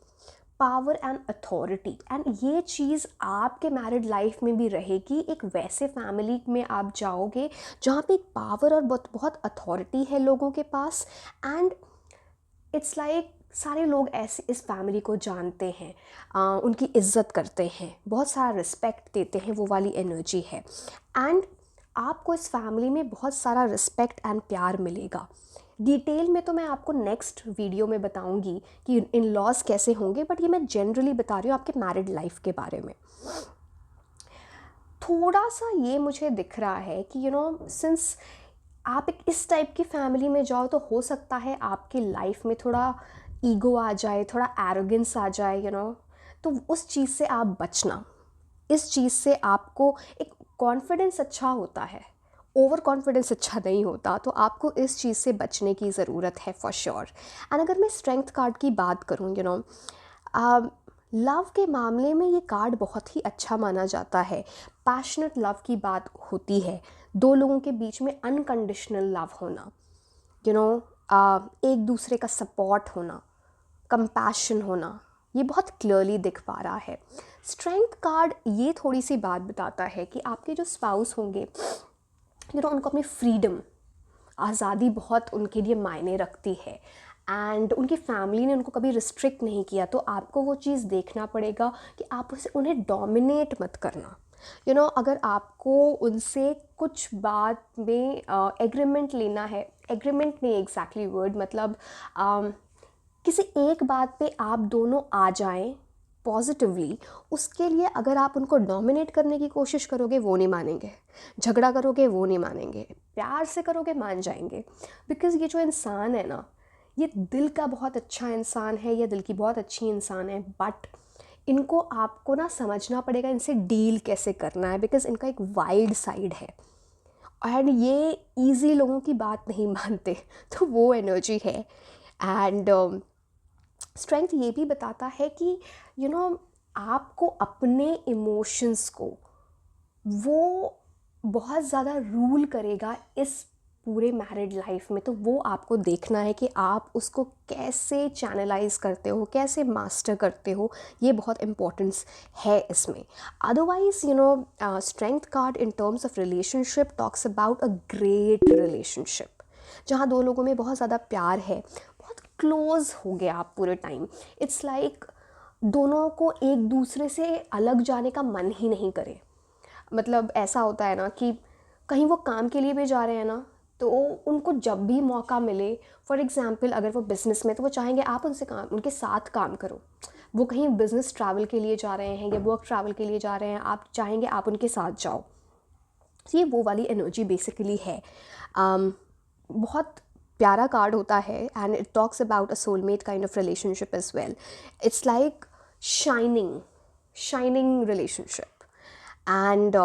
पावर एंड अथॉरिटी। एंड ये चीज़ आपके मैरिड लाइफ में भी रहेगी। एक वैसे फैमिली में आप जाओगे जहाँ पे एक पावर और बहुत बहुत अथॉरिटी है लोगों के पास एंड इट्स लाइक सारे लोग ऐसे इस फैमिली को जानते हैं, उनकी इज्जत करते हैं, बहुत सारा रिस्पेक्ट देते हैं, वो वाली एनर्जी है। एंड आपको इस फैमिली में बहुत सारा रिस्पेक्ट एंड प्यार मिलेगा। डिटेल में तो मैं आपको नेक्स्ट वीडियो में बताऊंगी कि इन लॉज कैसे होंगे, बट ये मैं जनरली बता रही हूँ आपके मैरिड लाइफ के बारे में। थोड़ा सा ये मुझे दिख रहा है कि सिंस आप एक इस टाइप की फैमिली में जाओ तो हो सकता है आपकी लाइफ में थोड़ा ईगो आ जाए, थोड़ा एरोगेंस आ जाए, तो उस चीज़ से आप बचना। इस चीज़ से आपको एक कॉन्फिडेंस अच्छा होता है, ओवर कॉन्फिडेंस अच्छा नहीं होता, तो आपको इस चीज़ से बचने की ज़रूरत है फॉर श्योर। एंड अगर मैं स्ट्रेंथ कार्ड की बात करूँ, लव के मामले में ये कार्ड बहुत ही अच्छा माना जाता है। पैशनेट लव की बात होती है, दो लोगों के बीच में अनकंडीशनल लव होना, एक दूसरे का सपोर्ट होना, कंपैशन होना, ये बहुत क्लियरली दिख पा रहा है। स्ट्रेंथ कार्ड ये थोड़ी सी बात बताता है कि आपके जो स्पाउस होंगे उनको अपनी फ्रीडम, आज़ादी बहुत उनके लिए मायने रखती है एंड उनकी फैमिली ने उनको कभी रिस्ट्रिक्ट नहीं किया। तो आपको वो चीज़ देखना पड़ेगा कि आप उन्हें डोमिनेट मत करना। अगर आपको उनसे कुछ बात में एग्रीमेंट लेना है, एग्रीमेंट नहीं एग्जैक्टली वर्ड, मतलब किसी एक बात पे आप दोनों आ जाएं पॉजिटिवली, उसके लिए अगर आप उनको डोमिनेट करने की कोशिश करोगे वो नहीं मानेंगे, झगड़ा करोगे वो नहीं मानेंगे, प्यार से करोगे मान जाएंगे। बिकॉज़ ये जो इंसान है ना, ये दिल का बहुत अच्छा इंसान है, ये दिल की बहुत अच्छी इंसान है, बट इनको आपको ना समझना पड़ेगा इनसे डील कैसे करना है, बिकॉज़ इनका एक वाइल्ड साइड है एंड ये ईजी लोगों की बात नहीं मानते। तो वो एनर्जी है। एंड स्ट्रेंथ ये भी बताता है कि आपको अपने इमोशंस को वो बहुत ज़्यादा रूल करेगा इस पूरे मैरिड लाइफ में। तो वो आपको देखना है कि आप उसको कैसे चैनलाइज करते हो, कैसे मास्टर करते हो, ये बहुत इम्पोर्टेंस है इसमें। Otherwise strength card in terms of relationship talks about a great relationship, जहाँ दो लोगों में बहुत ज़्यादा प्यार है, बहुत क्लोज हो गया आप पूरे टाइम। इट्स लाइक दोनों को एक दूसरे से अलग जाने का मन ही नहीं करे। मतलब ऐसा होता है ना कि कहीं वो काम के लिए भी जा रहे हैं ना, तो उनको जब भी मौका मिले, फॉर एग्ज़ाम्पल अगर वो बिज़नेस में, तो वो चाहेंगे आप उनके साथ काम करो। वो कहीं बिज़नेस ट्रैवल के लिए जा रहे हैं या वर्क ट्रैवल के लिए जा रहे हैं, आप चाहेंगे आप उनके साथ जाओ। ये वो वाली एनर्जी बेसिकली है। बहुत प्यारा कार्ड होता है and it talks about a soulmate kind of relationship as well. It's like shining relationship. And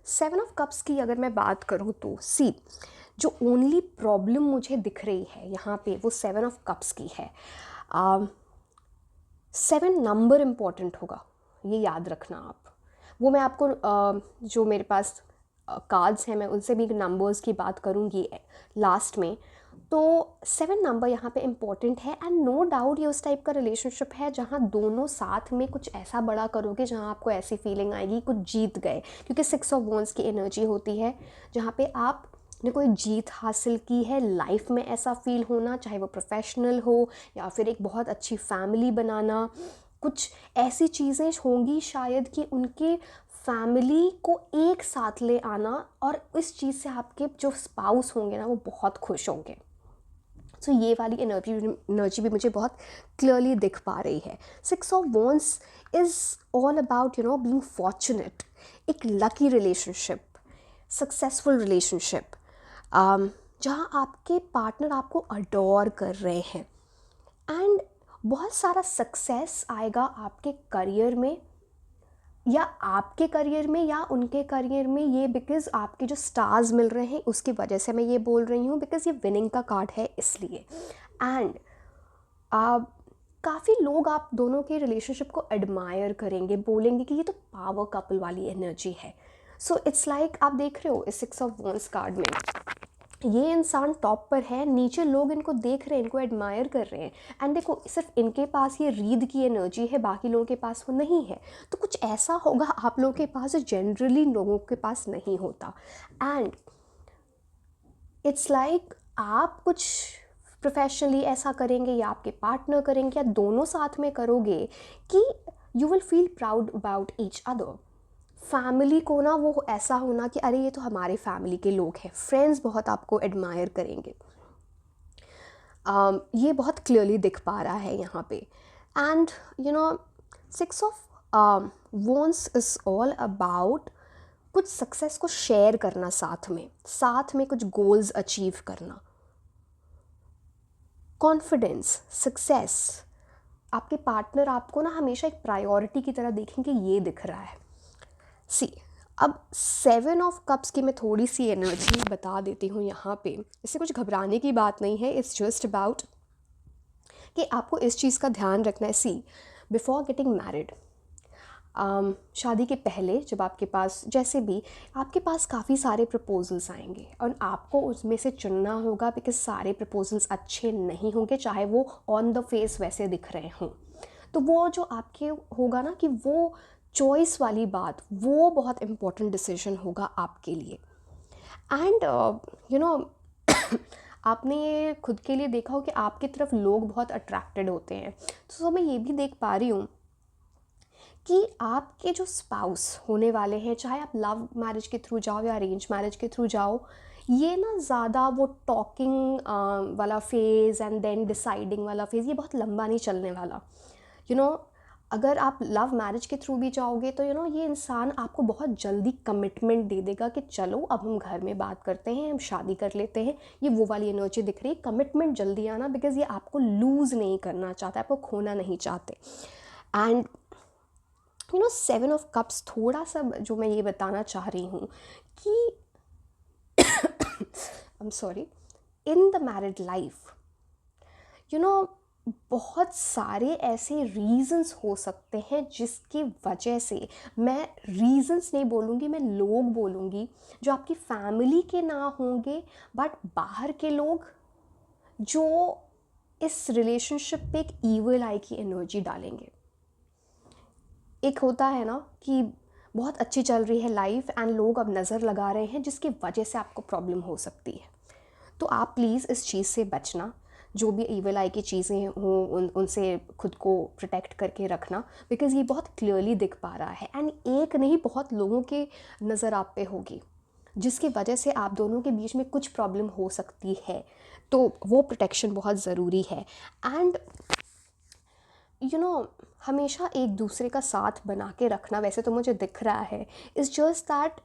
7 of Cups की अगर मैं बात करूँ तो सी, जो ओनली प्रॉब्लम मुझे दिख रही है यहाँ पे वो 7 of Cups की है. 7 नंबर इम्पॉर्टेंट होगा, ये याद रखना आप. वो मैं आपको जो मेरे पास कार्ड्स हैं मैं उनसे भी नंबर्स की बात करूँगी लास्ट में. तो 7 नंबर यहाँ पे इम्पॉर्टेंट है. एंड नो डाउट ये उस टाइप का रिलेशनशिप है जहाँ दोनों साथ में कुछ ऐसा बड़ा करोगे जहाँ आपको ऐसी फीलिंग आएगी कुछ जीत गए, क्योंकि 6 of Wands की एनर्जी होती है जहाँ पे आपने कोई जीत हासिल की है लाइफ में. ऐसा फील होना, चाहे वो प्रोफेशनल हो या फिर एक बहुत अच्छी फैमिली बनाना, कुछ ऐसी चीज़ें होंगी शायद कि उनके फैमिली को एक साथ ले आना, और इस चीज़ से आपके जो स्पाउस होंगे ना वो बहुत खुश होंगे. सो ये वाली एनर्जी भी मुझे बहुत क्लियरली दिख पा रही है. 6 of Wands is all about being fortunate, एक लकी रिलेशनशिप, सक्सेसफुल रिलेशनशिप, जहाँ आपके पार्टनर आपको अडोर कर रहे हैं. एंड बहुत सारा सक्सेस आएगा आपके करियर में, या आपके करियर में या उनके करियर में, ये बिकॉज़ आपके जो स्टार्स मिल रहे हैं उसकी वजह से मैं ये बोल रही हूँ, बिकॉज़ ये विनिंग का कार्ड है इसलिए. एंड काफ़ी लोग आप दोनों के रिलेशनशिप को एडमायर करेंगे, बोलेंगे कि ये तो पावर कपल वाली एनर्जी है. सो इट्स लाइक आप देख रहे हो इस 6 of Wands कार्ड में ये इंसान टॉप पर है, नीचे लोग इनको देख रहे हैं, इनको एडमायर कर रहे हैं. एंड देखो सिर्फ इनके पास ये रीद की एनर्जी है, बाकी लोगों के पास वो नहीं है. तो कुछ ऐसा होगा आप लोगों के पास जो जनरली लोगों के पास नहीं होता. एंड इट्स लाइक आप कुछ प्रोफेशनली ऐसा करेंगे या आपके पार्टनर करेंगे या दोनों साथ में करोगे कि you will feel proud about each other. Family को ना वो ऐसा होना कि अरे ये तो हमारे फैमिली के लोग हैं. फ्रेंड्स बहुत आपको एडमायर करेंगे. ये बहुत क्लियरली दिख पा रहा है यहाँ पे. And 6 of Wands is all about कुछ सक्सेस को शेयर करना, साथ में कुछ गोल्स अचीव करना, कॉन्फिडेंस, सक्सेस. आपके पार्टनर आपको ना हमेशा एक प्रायोरिटी की तरह देखेंगे, ये दिख रहा है. सी, अब 7 of Cups की मैं थोड़ी सी एनर्जी बता देती हूँ यहाँ पे. इससे कुछ घबराने की बात नहीं है, इट्स जस्ट अबाउट कि आपको इस चीज़ का ध्यान रखना है. सी, बिफोर गेटिंग मैरिड, शादी के पहले जब आपके पास जैसे भी आपके पास काफ़ी सारे प्रपोजल्स आएंगे और आपको उसमें से चुनना होगा, बिकॉज सारे प्रपोजल्स अच्छे नहीं होंगे, चाहे वो ऑन द फेस वैसे दिख रहे हों. तो वो जो आपके होगा ना कि वो चॉइस वाली बात, वो बहुत इम्पोर्टेंट डिसीजन होगा आपके लिए. एंड आपने ये खुद के लिए देखा हो कि आपकी तरफ लोग बहुत अट्रैक्टेड होते हैं. तो मैं ये भी देख पा रही हूँ कि आपके जो स्पाउस होने वाले हैं, चाहे आप लव मैरिज के थ्रू जाओ या अरेंज मैरिज के थ्रू जाओ, ये ना ज़्यादा वो टॉकिंग वाला फेज़ एंड देन डिसाइडिंग वाला फेज़ ये बहुत लंबा नहीं चलने वाला. अगर आप लव मैरिज के थ्रू भी जाओगे तो ये इंसान आपको बहुत जल्दी कमिटमेंट दे देगा कि चलो अब हम घर में बात करते हैं, हम शादी कर लेते हैं. ये वो वाली एनर्जी दिख रही है, कमिटमेंट जल्दी आना, बिकॉज ये आपको लूज़ नहीं करना चाहता, आपको खोना नहीं चाहते. एंड 7 of Cups थोड़ा सा जो मैं ये बताना चाह रही हूँ कि I am sorry, in the married life बहुत सारे ऐसे रीज़न्स हो सकते हैं जिसकी वजह से, मैं रीज़न्स नहीं बोलूँगी, मैं लोग बोलूँगी, जो आपकी फैमिली के ना होंगे बट बाहर के लोग जो इस रिलेशनशिप पे एक ईवल आई की एनर्जी डालेंगे. एक होता है ना कि बहुत अच्छी चल रही है लाइफ एंड लोग अब नज़र लगा रहे हैं जिसकी वजह से आपको प्रॉब्लम हो सकती है. तो आप प्लीज़ इस चीज़ से बचना, जो भी ईवल आई की चीज़ें हों उनसे खुद को प्रोटेक्ट करके रखना, बिकॉज़ ये बहुत क्लियरली दिख पा रहा है. एंड एक नहीं, बहुत लोगों के नज़र आप पे होगी जिसकी वजह से आप दोनों के बीच में कुछ प्रॉब्लम हो सकती है. तो वो प्रोटेक्शन बहुत ज़रूरी है. एंड हमेशा एक दूसरे का साथ बना के रखना, वैसे तो मुझे दिख रहा है, इज़ जस्ट दैट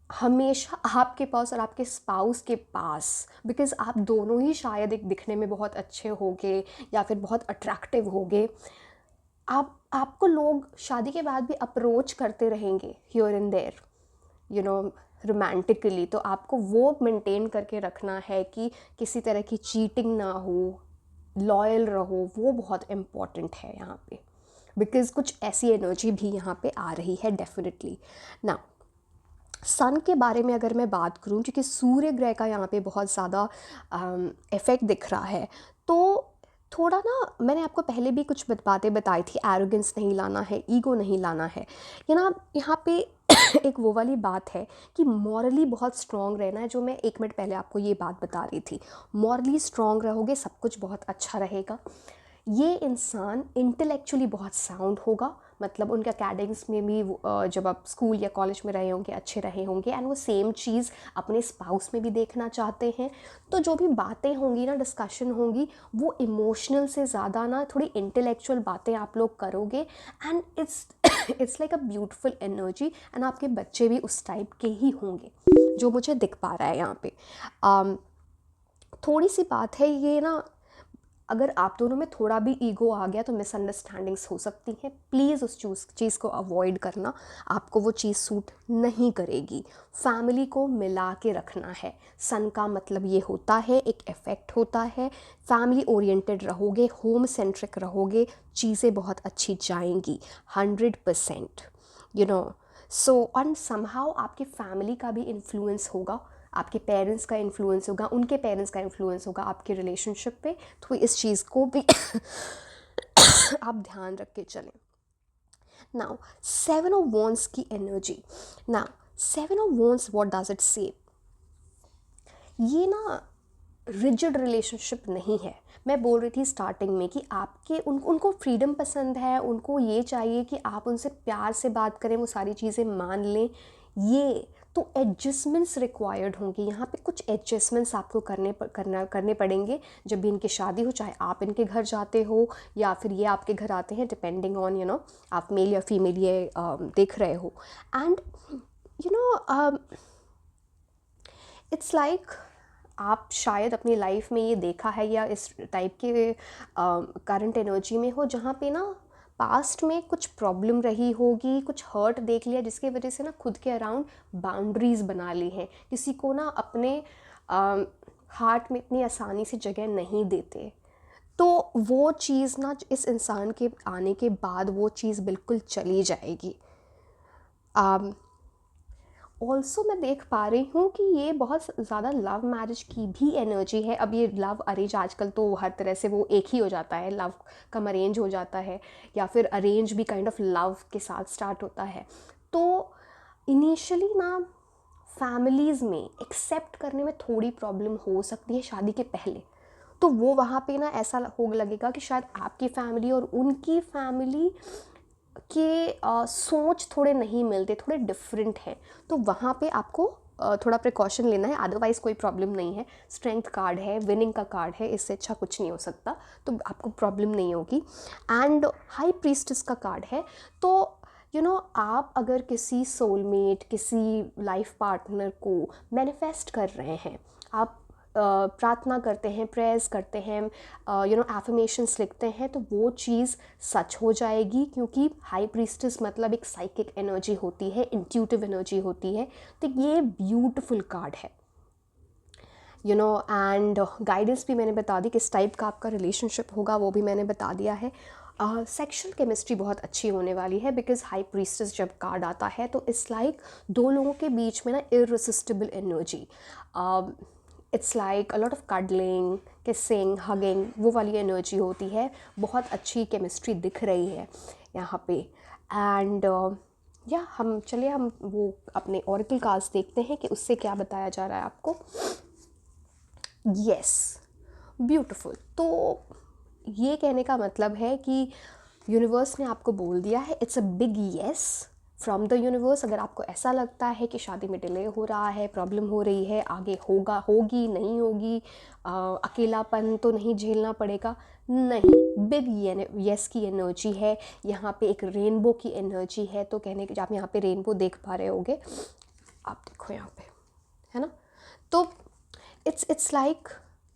हमेशा आपके पास और आपके स्पाउस के पास, बिकॉज़ आप दोनों ही शायद एक दिखने में बहुत अच्छे होगे या फिर बहुत अट्रैक्टिव होगे, आपको लोग शादी के बाद भी अप्रोच करते रहेंगे here and there, you know, romantically. तो आपको वो मेंटेन करके रखना है कि किसी तरह की चीटिंग ना हो, लॉयल रहो, वो बहुत इम्पॉर्टेंट है यहाँ पे, बिकॉज़ कुछ ऐसी एनर्जी भी यहाँ पे आ रही है डेफिनेटली ना। सन के बारे में अगर मैं बात करूं, क्योंकि सूर्य ग्रह का यहाँ पे बहुत ज़्यादा इफ़ेक्ट दिख रहा है, तो थोड़ा ना, मैंने आपको पहले भी कुछ बातें बताई थी, एरोगेंस नहीं लाना है, ईगो नहीं लाना है, ये ना यहाँ पे एक वो वाली बात है कि मॉरली बहुत स्ट्रॉन्ग रहना है, जो मैं 1 मिनट पहले आपको ये बात बता रही थी। मॉरली स्ट्रॉन्ग रहोगे, सब कुछ बहुत अच्छा रहेगा। ये इंसान इंटेलेक्चुअली बहुत साउंड होगा, मतलब उनके अकेडमिक्स में भी जब आप स्कूल या कॉलेज में रहे होंगे अच्छे रहे होंगे, एंड वो सेम चीज़ अपने स्पाउस में भी देखना चाहते हैं। तो जो भी बातें होंगी ना, डिस्कशन होंगी, वो इमोशनल से ज़्यादा ना थोड़ी इंटेलेक्चुअल बातें आप लोग करोगे, and it's like a beautiful energy, and आपके बच्चे भी उस टाइप के ही होंगे, जो मुझे दिख पा रहा है यहाँ पे। थोड़ी सी बात है ये ना, अगर आप दोनों में थोड़ा भी ईगो आ गया तो मिसअंडरस्टैंडिंग्स हो सकती हैं। प्लीज़ उस चीज़ को अवॉइड करना, आपको वो चीज़ सूट नहीं करेगी। फैमिली को मिला के रखना है। सन का मतलब ये होता है, एक इफ़ेक्ट होता है, फैमिली ओरिएंटेड रहोगे, होम सेंट्रिक रहोगे, चीज़ें बहुत अच्छी जाएंगी 100%, you know. So and somehow आपकी फैमिली का भी इन्फ्लुएंस होगा, आपके पेरेंट्स का इन्फ्लुएंस होगा, उनके पेरेंट्स का इन्फ्लुएंस होगा आपके रिलेशनशिप पे। तो इस चीज़ को भी आप ध्यान रख के चलें। नाउ 7 ऑफ वॉन्ड्स की energy. Now 7 of wands, what does it से? ये ना रिजिड रिलेशनशिप नहीं है। मैं बोल रही थी स्टार्टिंग में कि आपके उनको फ्रीडम पसंद है, उनको ये चाहिए कि आप उनसे प्यार से बात करें, वो सारी चीज़ें मान लें। ये तो एडजस्टमेंट्स रिक्वायर्ड होंगी यहाँ पे, कुछ एडजस्टमेंट्स आपको करने पड़ेंगे जब भी इनकी शादी हो, चाहे आप इनके घर जाते हो या फिर ये आपके घर आते हैं, डिपेंडिंग ऑन, यू नो, आप मेल या फीमेल ये देख रहे हो। And you know, it's like आप शायद अपनी लाइफ में ये देखा है या इस टाइप के करंट एनर्जी में हो, जहाँ पे ना पास्ट में कुछ प्रॉब्लम रही होगी, कुछ हर्ट देख लिया, जिसकी वजह से ना खुद के अराउंड बाउंड्रीज बना ली हैं, किसी को ना अपने हार्ट में इतनी आसानी से जगह नहीं देते। तो वो चीज़ ना इस इंसान के आने के बाद वो चीज़ बिल्कुल चली जाएगी। ऑल्सो मैं देख पा रही हूँ कि ये बहुत ज़्यादा लव मैरिज की भी एनर्जी है। अब ये लव अरेंज आजकल तो हर तरह से वो एक ही हो जाता है, लव कम अरेंज हो जाता है, या फिर अरेंज भी काइंड ऑफ लव के साथ स्टार्ट होता है। तो इनिशियली ना फैमिलीज़ में एक्सेप्ट करने में थोड़ी प्रॉब्लम हो सकती है शादी के पहले। तो वो वहाँ पे ना ऐसा हो लगेगा कि शायद आपकी फैमिली और उनकी फैमिली के सोच थोड़े नहीं मिलते, थोड़े डिफरेंट हैं। तो वहाँ पे आपको थोड़ा प्रिकॉशन लेना है, अदरवाइज़ कोई प्रॉब्लम नहीं है। स्ट्रेंथ कार्ड है, विनिंग का कार्ड है, इससे अच्छा कुछ नहीं हो सकता, तो आपको प्रॉब्लम नहीं होगी। एंड हाई प्रीस्टेस का कार्ड है। तो यू नो, आप अगर किसी सोलमेट, किसी लाइफ पार्टनर को मैनिफेस्ट कर रहे हैं, आप प्रार्थना करते हैं, प्रेयर्स करते हैं, यू नो, एफर्मेशंस लिखते हैं, तो वो चीज़ सच हो जाएगी, क्योंकि हाई प्रीस्टेस मतलब एक साइकिक एनर्जी होती है, इंट्यूटिव एनर्जी होती है। तो ये ब्यूटीफुल कार्ड है, यू नो। एंड गाइडेंस भी मैंने बता दी, किस टाइप का आपका रिलेशनशिप होगा वो भी मैंने बता दिया है। सेक्शुअल केमिस्ट्री बहुत अच्छी होने वाली है, बिकॉज हाई प्रीस्टेस जब कार्ड आता है तो इट्स लाइक दो लोगों के बीच में ना irresistible energy, it's like a lot of cuddling, kissing, hugging, वो वाली एनर्जी होती है। बहुत अच्छी केमिस्ट्री दिख रही है यहाँ पे। एंड या हम वो अपने ऑरेकल कार्ड्स देखते हैं कि उससे क्या बताया जा रहा है आपको। Yes, beautiful. तो ये कहने का मतलब है कि यूनिवर्स ने आपको बोल दिया है, it's a big yes from the universe. अगर आपको ऐसा लगता है कि शादी में डिले हो रहा है, प्रॉब्लम हो रही है, आगे होगी नहीं होगी, अकेलापन तो नहीं झेलना पड़ेगा, नहीं, बिग येस की एनर्जी है यहाँ पे। एक रेनबो की एनर्जी है, तो कहने के, आप यहाँ पे रेनबो देख पा रहे होगे, आप देखो यहाँ पे, है ना। तो it's like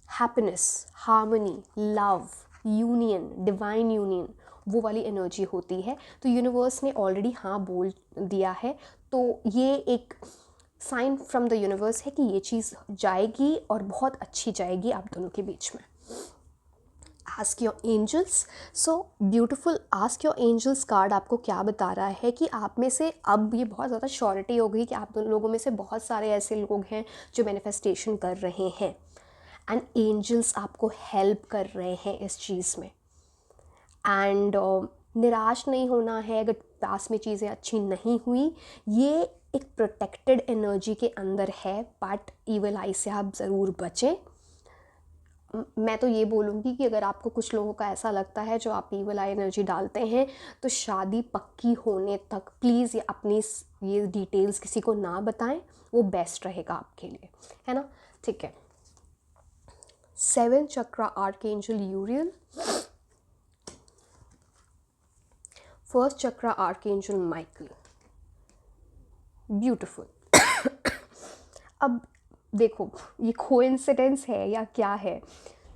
happiness, harmony, love, union, divine union, वो वाली एनर्जी होती है। तो यूनिवर्स ने ऑलरेडी हाँ बोल दिया है, तो ये एक साइन फ्रॉम द यूनिवर्स है कि ये चीज़ जाएगी और बहुत अच्छी जाएगी आप दोनों के बीच में। Ask your angels. So beautiful ask your angels card आपको क्या बता रहा है कि आप में से अब ये बहुत ज़्यादा श्योरिटी हो गई कि आप दोनों लोगों में से बहुत सारे ऐसे लोग हैं जो मैनिफेस्टेशन कर रहे हैं, एंड एंजल्स आपको हेल्प कर रहे हैं इस चीज़ में। एंड निराश नहीं होना है अगर पास में चीज़ें अच्छी नहीं हुई, ये एक प्रोटेक्टेड एनर्जी के अंदर है, बट ईवल आई से आप ज़रूर बचें। मैं तो ये बोलूँगी कि अगर आपको कुछ लोगों का ऐसा लगता है जो आप ईवल आई एनर्जी डालते हैं, तो शादी पक्की होने तक प्लीज़ ये अपनी ये डिटेल्स किसी को ना बताएं, वो बेस्ट रहेगा आपके लिए, है ना। ठीक है। 7 चक्रा आर्कएंजल यूरियल, 1st चक्रा आर्कएंजल माइकल। ब्यूटीफुल। अब देखो ये कोइंसिडेंस है या क्या है,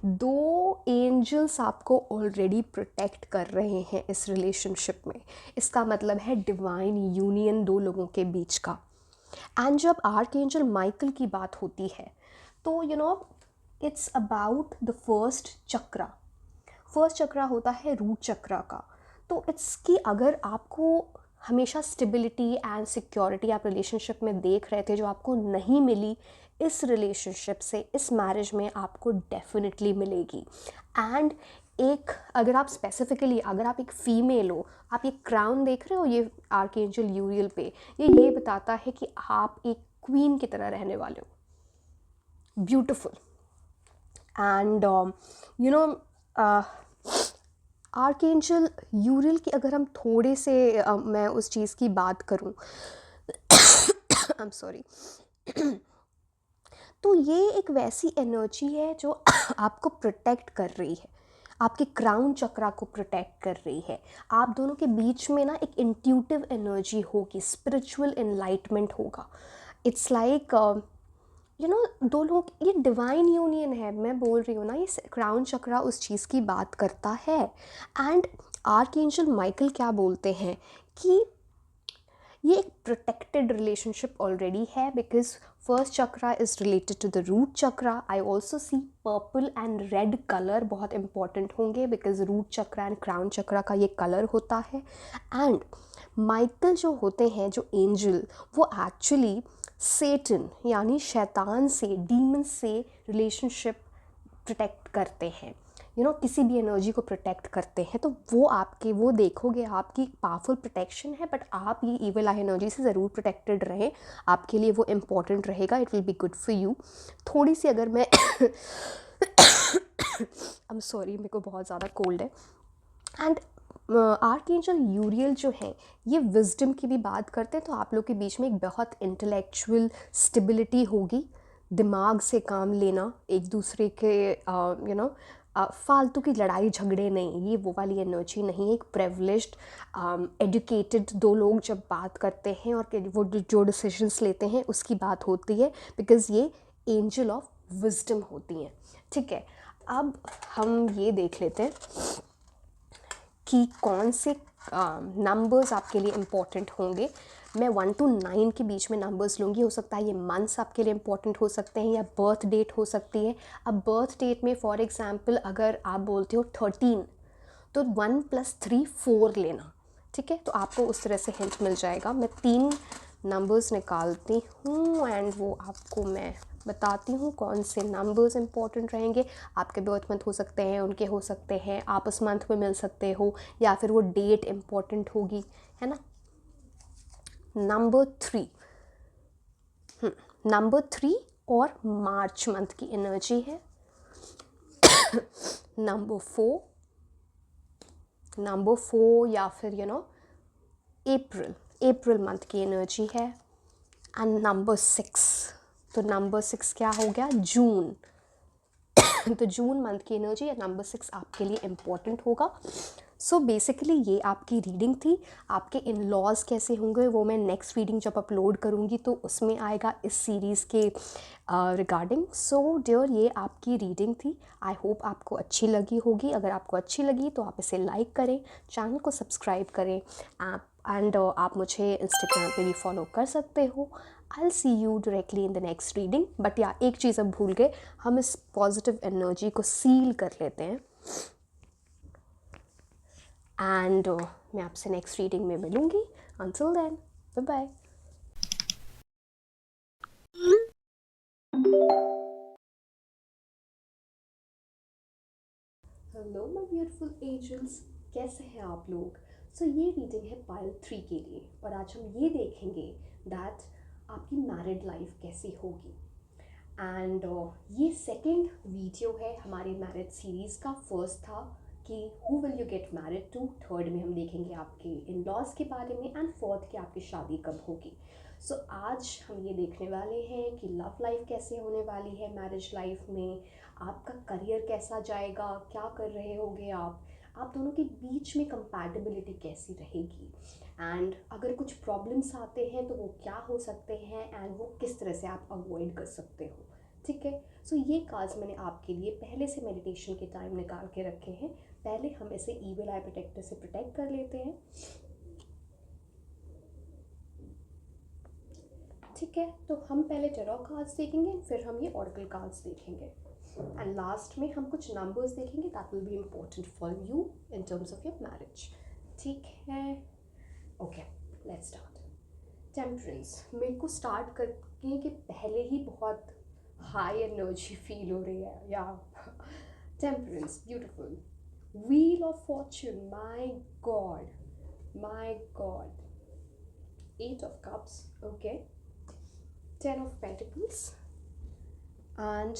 2 एंजल्स आपको ऑलरेडी प्रोटेक्ट कर रहे हैं इस रिलेशनशिप में। इसका मतलब है डिवाइन यूनियन 2 लोगों के बीच का। एंड जब आर्कएंजल माइकल की बात होती है तो it's about the first chakra. First chakra होता है रूट चक्रा का। तो इट्स कि अगर आपको हमेशा स्टेबिलिटी एंड सिक्योरिटी आप रिलेशनशिप में देख रहे थे जो आपको नहीं मिली, इस रिलेशनशिप से, इस मैरिज में आपको डेफिनेटली मिलेगी। एंड एक अगर आप स्पेसिफिकली अगर आप एक फ़ीमेल हो, आप ये क्राउन देख रहे हो ये आर्कएंजल यूरियल पे, ये बताता है कि आप एक क्वीन की तरह रहने वाले हो। ब्यूटिफुल। एंड आर्कएंजल यूरियल की अगर हम थोड़े से मैं उस चीज़ की बात करूं आई एम सॉरी तो ये एक वैसी एनर्जी है जो आपको प्रोटेक्ट कर रही है, आपके क्राउन चक्रा को प्रोटेक्ट कर रही है। आप दोनों के बीच में ना एक इंट्यूटिव एनर्जी होगी, स्पिरिचुअल एनलाइटमेंट होगा। इट्स लाइक 2 लोग, ये डिवाइन यूनियन है, मैं बोल रही हूँ ना, ये क्राउन चक्रा उस चीज़ की बात करता है। एंड आर्कएंजल माइकल क्या बोलते हैं कि ये एक प्रोटेक्टेड रिलेशनशिप ऑलरेडी है, because first chakra is related to the root chakra. I also see purple and red colour बहुत इंपॉर्टेंट होंगे, because root chakra and crown chakra का ये कलर होता है। एंड माइकल जो होते हैं, जो एंजल, वो एक्चुअली सेटन यानी शैतान से, डीमन से रिलेशनशिप प्रोटेक्ट करते हैं, किसी भी एनर्जी को प्रोटेक्ट करते हैं। तो वो आपके, वो देखोगे आपकी पावरफुल प्रोटेक्शन है, बट आप ये इविल आई एनर्जी से ज़रूर प्रोटेक्टेड रहें, आपके लिए वो इम्पॉर्टेंट रहेगा। It will be good for you. थोड़ी सी अगर मैं आई एम सॉरी, मेरे को बहुत ज़्यादा कोल्ड है। एंड आर्कएंजल यूरियल जो है ये विजडम की भी बात करते हैं, तो आप लोग के बीच में एक बहुत इंटेलेक्चुअल स्टेबिलिटी होगी, दिमाग से काम लेना, एक दूसरे के फालतू की लड़ाई झगड़े नहीं, ये वो वाली एनर्जी नहीं है। एक प्रिविलेज्ड एजुकेटेड 2 लोग जब बात करते हैं और वो जो डिसीजंस लेते हैं उसकी बात होती है, बिकॉज़ ये एंजल ऑफ विजडम होती हैं। ठीक है, अब हम ये देख लेते हैं कि कौन से नंबर्स आपके लिए इम्पॉर्टेंट होंगे। मैं 1 to 9 के बीच में नंबर्स लूँगी। हो सकता है ये मंथ्स आपके लिए इम्पॉर्टेंट हो सकते हैं या बर्थ डेट हो सकती है। अब बर्थ डेट में फॉर एग्जांपल अगर आप बोलते हो 13, तो 1 + 3 4 लेना। ठीक है, तो आपको उस तरह से हिंट मिल जाएगा। मैं 3 नंबर्स निकालती हूँ एंड वो आपको मैं बताती हूँ कौन से नंबर्स इंपॉर्टेंट रहेंगे। आपके बर्थ मंथ हो सकते हैं, उनके हो सकते हैं, आप उस मंथ में मिल सकते हो, या फिर वो डेट इम्पॉर्टेंट होगी, है ना। नंबर 3 और मार्च मंथ की एनर्जी है। नंबर 4 या फिर अप्रैल मंथ की एनर्जी है। एंड नंबर 6, तो नंबर 6 क्या हो गया, जून। तो जून मंथ की एनर्जी या नंबर 6 आपके लिए इम्पॉर्टेंट होगा। सो बेसिकली ये आपकी रीडिंग थी। आपके इन लॉज कैसे होंगे वो मैं नेक्स्ट रीडिंग जब अपलोड करूँगी तो उसमें आएगा इस सीरीज़ के रिगार्डिंग। सो डियर, ये आपकी रीडिंग थी। आई होप आपको अच्छी लगी होगी। अगर आपको अच्छी लगी तो आप इसे लाइक करें, चैनल को सब्सक्राइब करें, एंड आप मुझे इंस्टाग्राम पे भी फॉलो कर सकते हो। I see you directly in the next reading. But या एक चीज़ अब भूल गए, हम इस पॉजिटिव एनर्जी को सील कर लेते हैं। एंड मैं आपसे नेक्स्ट रीडिंग में मिलूँगी। Until then, bye bye. Hello my beautiful angels, कैसे हैं आप लोग? सो ये रीडिंग है पाइल 3 के लिए, और आज हम ये देखेंगे दैट आपकी मैरिड लाइफ कैसी होगी। एंड ये सेकंड वीडियो है हमारी मैरिज सीरीज़ का। फर्स्ट था कि who will you get married to, third में हम देखेंगे आपके इन लॉज के बारे में, एंड फोर्थ की आपकी शादी कब होगी। सो आज हम ये देखने वाले हैं कि लव लाइफ कैसे होने वाली है मैरिज लाइफ में, आपका करियर कैसा जाएगा, क्या कर रहे होगे आप दोनों के बीच में कंपैटिबिलिटी कैसी रहेगी, एंड अगर कुछ प्रॉब्लम्स आते हैं तो वो क्या हो सकते हैं, एंड वो किस तरह से आप अवॉइड कर सकते हो। ठीक है, सो ये कार्ड्स मैंने आपके लिए पहले से मेडिटेशन के टाइम निकाल के रखे हैं। पहले हम इसे ईविल आई प्रोटेक्टर से प्रोटेक्ट कर लेते हैं। ठीक है, तो हम पहले टेरो कार्ड्स देखेंगे, फिर हम ये ऑरेकल कार्ड्स देखेंगे, एंड लास्ट में हम कुछ नंबर्स देखेंगे that will be important for you in terms of your marriage. ठीक है, ओके, लेट्स स्टार्ट। टेम्परेंस, मेरे को स्टार्ट करने के पहले ही बहुत हाई एनर्जी फील हो रही है या temperance, beautiful. Wheel of Fortune, my God, 8 of cups, okay, 10 of pentacles and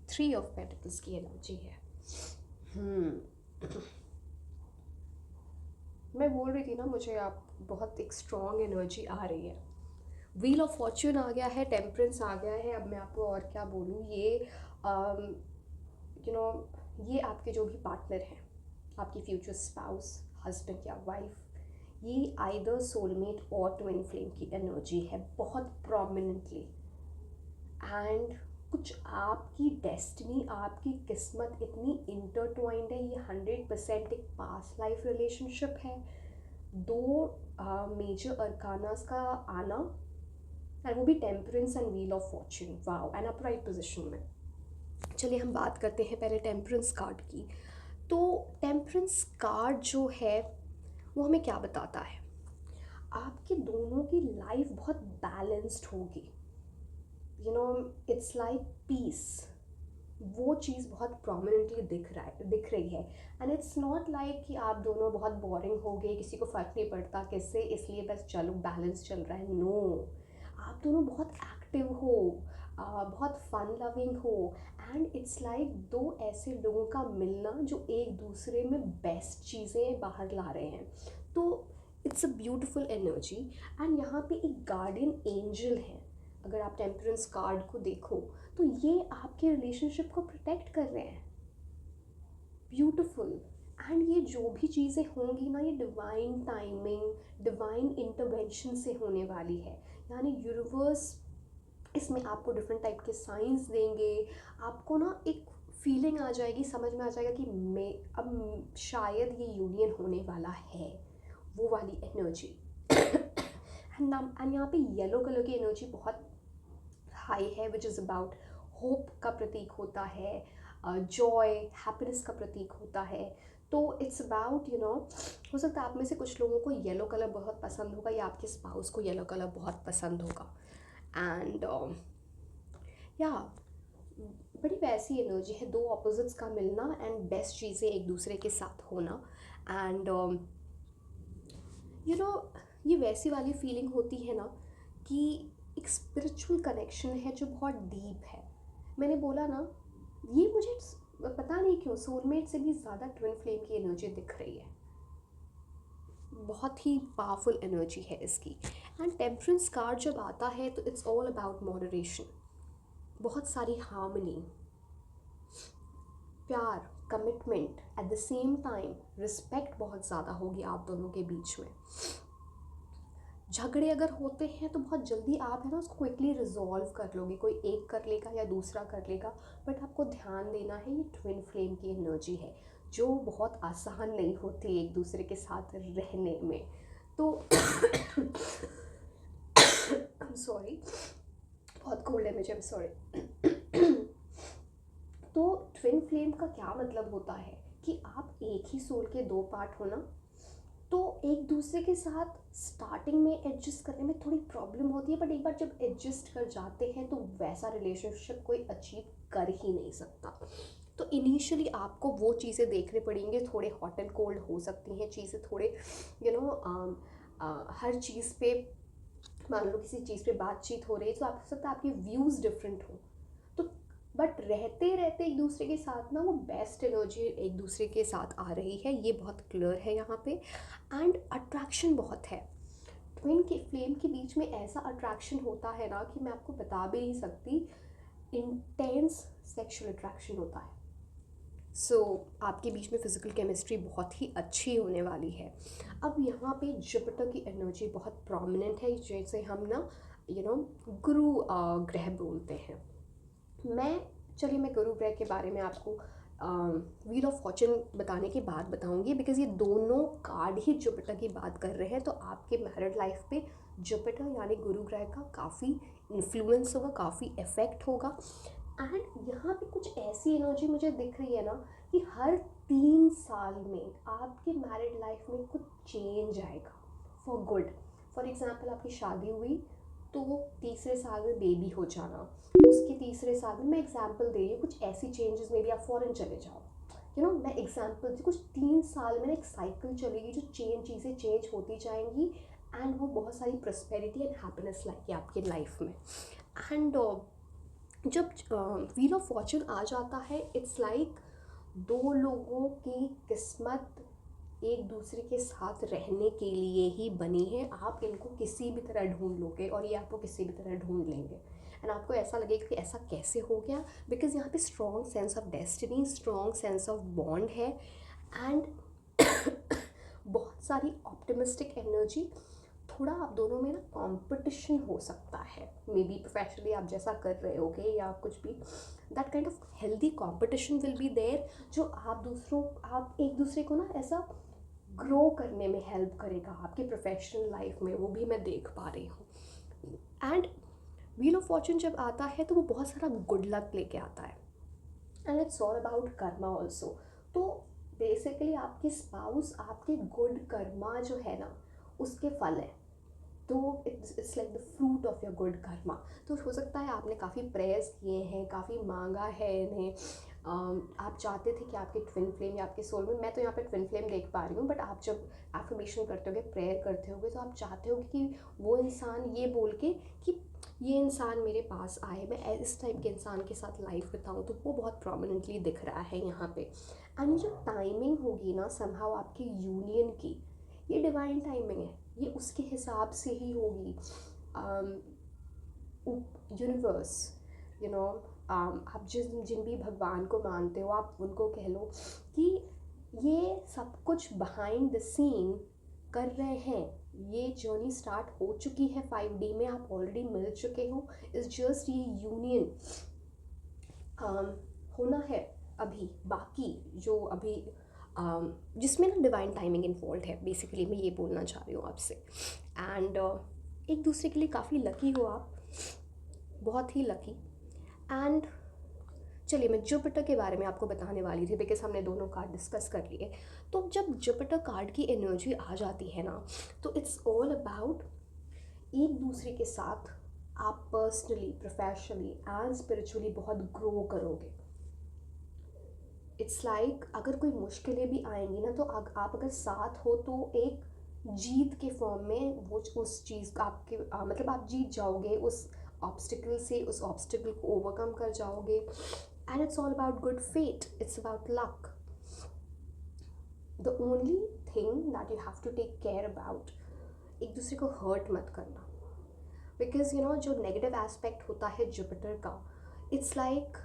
3 of pentacles की एनर्जी है। मैं बोल रही थी ना, मुझे आप बहुत एक स्ट्रॉन्ग एनर्जी आ रही है। व्हील ऑफ फॉर्च्यून आ गया है, टेम्परेंस आ गया है। अब मैं आपको और क्या बोलूँ, ये यू नो ये आपके जो भी पार्टनर हैं, आपकी फ्यूचर स्पाउस, हस्बैंड या वाइफ, ये आइदर सोलमेट और ट्विन फ्लेम की एनर्जी है बहुत प्रोमिनेंटली। एंड कुछ आपकी डेस्टिनी, आपकी किस्मत इतनी इंटरट्वाइंड है, ये 100% एक पास्ट लाइफ रिलेशनशिप है। दो मेजर अरकानास का आना, एंड वो भी temperance and wheel of Fortune, wow, and upright position में। चलिए हम बात करते हैं पहले टेम्परेंस कार्ड की। तो टेम्परेंस कार्ड जो है वो हमें क्या बताता है, आपके दोनों की लाइफ बहुत बैलेंस्ड होगी। इट्स लाइक पीस, वो चीज़ बहुत प्रोमिनेंटली दिख रही है। एंड इट्स नॉट लाइक कि आप दोनों बहुत बोरिंग हो गए, किसी को फ़र्क नहीं पड़ता किससे, इसलिए बस चलो बैलेंस चल रहा है। नो, आप दोनों बहुत एक्टिव हो, बहुत फन लविंग हो, एंड इट्स लाइक दो ऐसे लोगों का मिलना जो एक दूसरे में बेस्ट चीज़ें बाहर ला रहे हैं। तो it's a beautiful energy. And यहाँ पे एक गार्डियन एंजल है। अगर आप टेम्परेंस कार्ड को देखो तो ये आपके रिलेशनशिप को प्रोटेक्ट कर रहे हैं। ब्यूटिफुल। एंड ये जो भी चीज़ें होंगी ना, ये डिवाइन टाइमिंग, डिवाइन इंटरवेंशन से होने वाली है। यानी यूनिवर्स इसमें आपको डिफरेंट टाइप के साइंस देंगे। आपको ना एक फीलिंग आ जाएगी, समझ में आ जाएगा कि मैं अब शायद ये यूनियन होने वाला है, वो वाली एनर्जी। एंड यहाँ पे येलो कलर की एनर्जी बहुत हाई है, विच इज़ अबाउट होप का प्रतीक होता है, जॉय, हैप्पीनेस का प्रतीक होता है। तो इट्स अबाउट हो सकता है आप में से कुछ लोगों को येलो कलर बहुत पसंद होगा, या आपके स्पाउस को येलो कलर बहुत पसंद होगा। एंड या बड़ी वैसी एनर्जी है, दो ऑपोजिट्स का मिलना एंड बेस्ट चीज़ें एक दूसरे के साथ होना। एंड ये वैसी वाली फीलिंग होती है ना कि एक स्पिरिचुअल कनेक्शन है जो बहुत डीप है। मैंने बोला ना, ये मुझे पता नहीं क्यों सोलमेट से भी ज़्यादा ट्विन फ्लेम की एनर्जी दिख रही है। बहुत ही पावरफुल एनर्जी है इसकी। एंड टेम्परेंस कार्ड जब आता है तो इट्स ऑल अबाउट मॉडरेशन, बहुत सारी हार्मनी, प्यार, commitment, at the same time respect बहुत ज़्यादा होगी आप दोनों के बीच में। झगड़े अगर होते हैं तो बहुत जल्दी आप है ना उसको क्विकली रिजॉल्व कर लोगे, कोई एक कर लेगा या दूसरा कर लेगा, बट आपको ध्यान देना है ये ट्विन फ्लेम की एनर्जी है जो बहुत आसान नहीं होती एक दूसरे के साथ रहने में। तो सॉरी, बहुत कोल्ड है मुझे, आई एम सॉरी। तो ट्विन फ्लेम का क्या मतलब होता है कि आप एक ही सोल के दो पार्ट हो ना, तो एक दूसरे के साथ स्टार्टिंग में एडजस्ट करने में थोड़ी प्रॉब्लम होती है, बट एक बार जब एडजस्ट कर जाते हैं तो वैसा रिलेशनशिप कोई अचीव कर ही नहीं सकता। तो इनिशियली आपको वो चीज़ें देखने पड़ेंगे, थोड़े हॉट एंड कोल्ड हो सकती हैं चीज़ें, थोड़े हर चीज़ पे, मान लो किसी चीज़ पे बातचीत हो रही है तो आप हो सकता है आपके व्यूज़ डिफरेंट हो, तो बट रहते रहते एक दूसरे के साथ ना वो बेस्ट एनर्जी एक दूसरे के साथ आ रही है, ये बहुत क्लियर है यहाँ पे। एंड अट्रैक्शन बहुत है ट्विन के फ्लेम के बीच में, ऐसा अट्रैक्शन होता है ना कि मैं आपको बता भी नहीं सकती, इंटेंस सेक्सुअल अट्रैक्शन होता है। सो आपके बीच में फिज़िकल केमिस्ट्री बहुत ही अच्छी होने वाली है। अब यहाँ पे जुपिटर की एनर्जी बहुत प्रोमिनेंट है, जैसे हम ना गुरु ग्रह बोलते हैं। चलिए मैं गुरु ग्रह के बारे में आपको व्हील ऑफ फॉर्चून बताने के बाद बताऊंगी, बिकॉज ये दोनों कार्ड ही जुपिटर की बात कर रहे हैं, तो आपके मैरिड लाइफ पे जुपिटर यानी गुरु ग्रह का काफ़ी इन्फ्लुएंस होगा, काफ़ी इफेक्ट होगा। एंड यहाँ पे कुछ ऐसी एनर्जी मुझे दिख रही है ना कि हर 3 साल में आपके मैरिड लाइफ में कुछ चेंज आएगा फॉर गुड। फॉर एग्जाम्पल आपकी शादी हुई तो तीसरे साल में बेबी हो जाना, उसके तीसरे साल में, मैं एग्जाम्पल दे रही हूँ, कुछ ऐसी चेंजेस में भी आप फॉरेन चले जाओ, मैं एग्जाम्पल कुछ 3 साल में ना एक साइकिल चलेगी जो चीज़ें चेंज होती जाएंगी, एंड वो बहुत सारी प्रॉस्पेरिटी एंड हैप्पीनेस लाएगी आपके लाइफ में। एंड जब व्हील ऑफ फॉर्चून आ जाता है, इट्स लाइक दो लोगों की किस्मत एक दूसरे के साथ रहने के लिए ही बनी है। आप इनको किसी भी तरह ढूंढ लोगे और ये आपको किसी भी तरह ढूंढ लेंगे, एंड आपको ऐसा लगेगा कि ऐसा कैसे हो गया, बिकॉज यहाँ पे strong sense of destiny, strong sense of bond है, एंड बहुत सारी ऑप्टिमिस्टिक एनर्जी। थोड़ा आप दोनों में ना कंपटीशन हो सकता है, मे बी प्रोफेशनली आप जैसा कर रहे होगे या कुछ भी, that kind of healthy competition will be there, जो आप एक दूसरे को ना ऐसा ग्रो करने में हेल्प करेगा आपके प्रोफेशनल लाइफ में, वो भी मैं देख पा रही हूँ। एंड व्हील ऑफ फॉर्चून जब आता है तो वो बहुत सारा गुड लक लेके आता है, and it's all about Karma also. तो बेसिकली आपके स्पाउस आपके गुड कर्मा जो है ना उसके फल है, तो it's like the fruit of your good Karma. तो हो सकता है आपने काफ़ी प्रेयर्स किए हैं, काफ़ी मांगा है इन्हें, आप चाहते थे कि आपके ट्विन फ्लेम या आपके सोल में, मैं तो यहाँ पे ट्विन फ्लेम देख पा रही हूँ, बट आप जब एफर्मेशन करते होगे, प्रेयर करते होगे, तो आप चाहते होगे कि वो इंसान ये बोल के कि ये इंसान मेरे पास आए, मैं इस टाइप के इंसान के साथ लाइफ बिताऊँ, तो वो बहुत प्रोमिनेंटली दिख रहा है यहाँ पे। एंड ये जो टाइमिंग होगी ना समहाउ आपकी यूनियन की, ये डिवाइन टाइमिंग है, ये उसके हिसाब से ही होगी। यूनिवर्स, आप जिन भी भगवान को मानते हो, आप उनको कह लो कि ये सब कुछ बिहाइंड द सीन कर रहे हैं, ये जर्नी स्टार्ट हो चुकी है 5D में, आप ऑलरेडी मिल चुके हो, इस जस्ट ये यूनियन होना है अभी बाकी, जो अभी जिसमें ना डिवाइन टाइमिंग इन्वॉल्व है, बेसिकली मैं ये बोलना चाह रही हूँ आपसे। एंड एक दूसरे के लिए काफ़ी लकी हो आप, बहुत ही लकी। एंड चलिए मैं जुपिटर के बारे में आपको बताने वाली थी, बिकॉज हमने दोनों कार्ड डिस्कस कर लिए। तो जब जुपिटर कार्ड की एनर्जी आ जाती है ना, तो इट्स ऑल अबाउट एक दूसरे के साथ आप पर्सनली, प्रोफेशनली एंड स्पिरिचुअली बहुत ग्रो करोगे। इट्स लाइक अगर कोई मुश्किलें भी आएंगी ना, तो आप अगर साथ हो तो एक जीत के फॉर्म में वो उस चीज़ का आपके मतलब आप जीत जाओगे उस ऑब्स्टिकल से, उस ऑब्स्टिकल को ओवरकम कर जाओगे। And it's all about good fate, it's about luck. The only thing that you have to take care about, एक दूसरे को हर्ट मत करना, बिकॉज जो नेगेटिव एस्पेक्ट होता है जुपिटर का, इट्स लाइक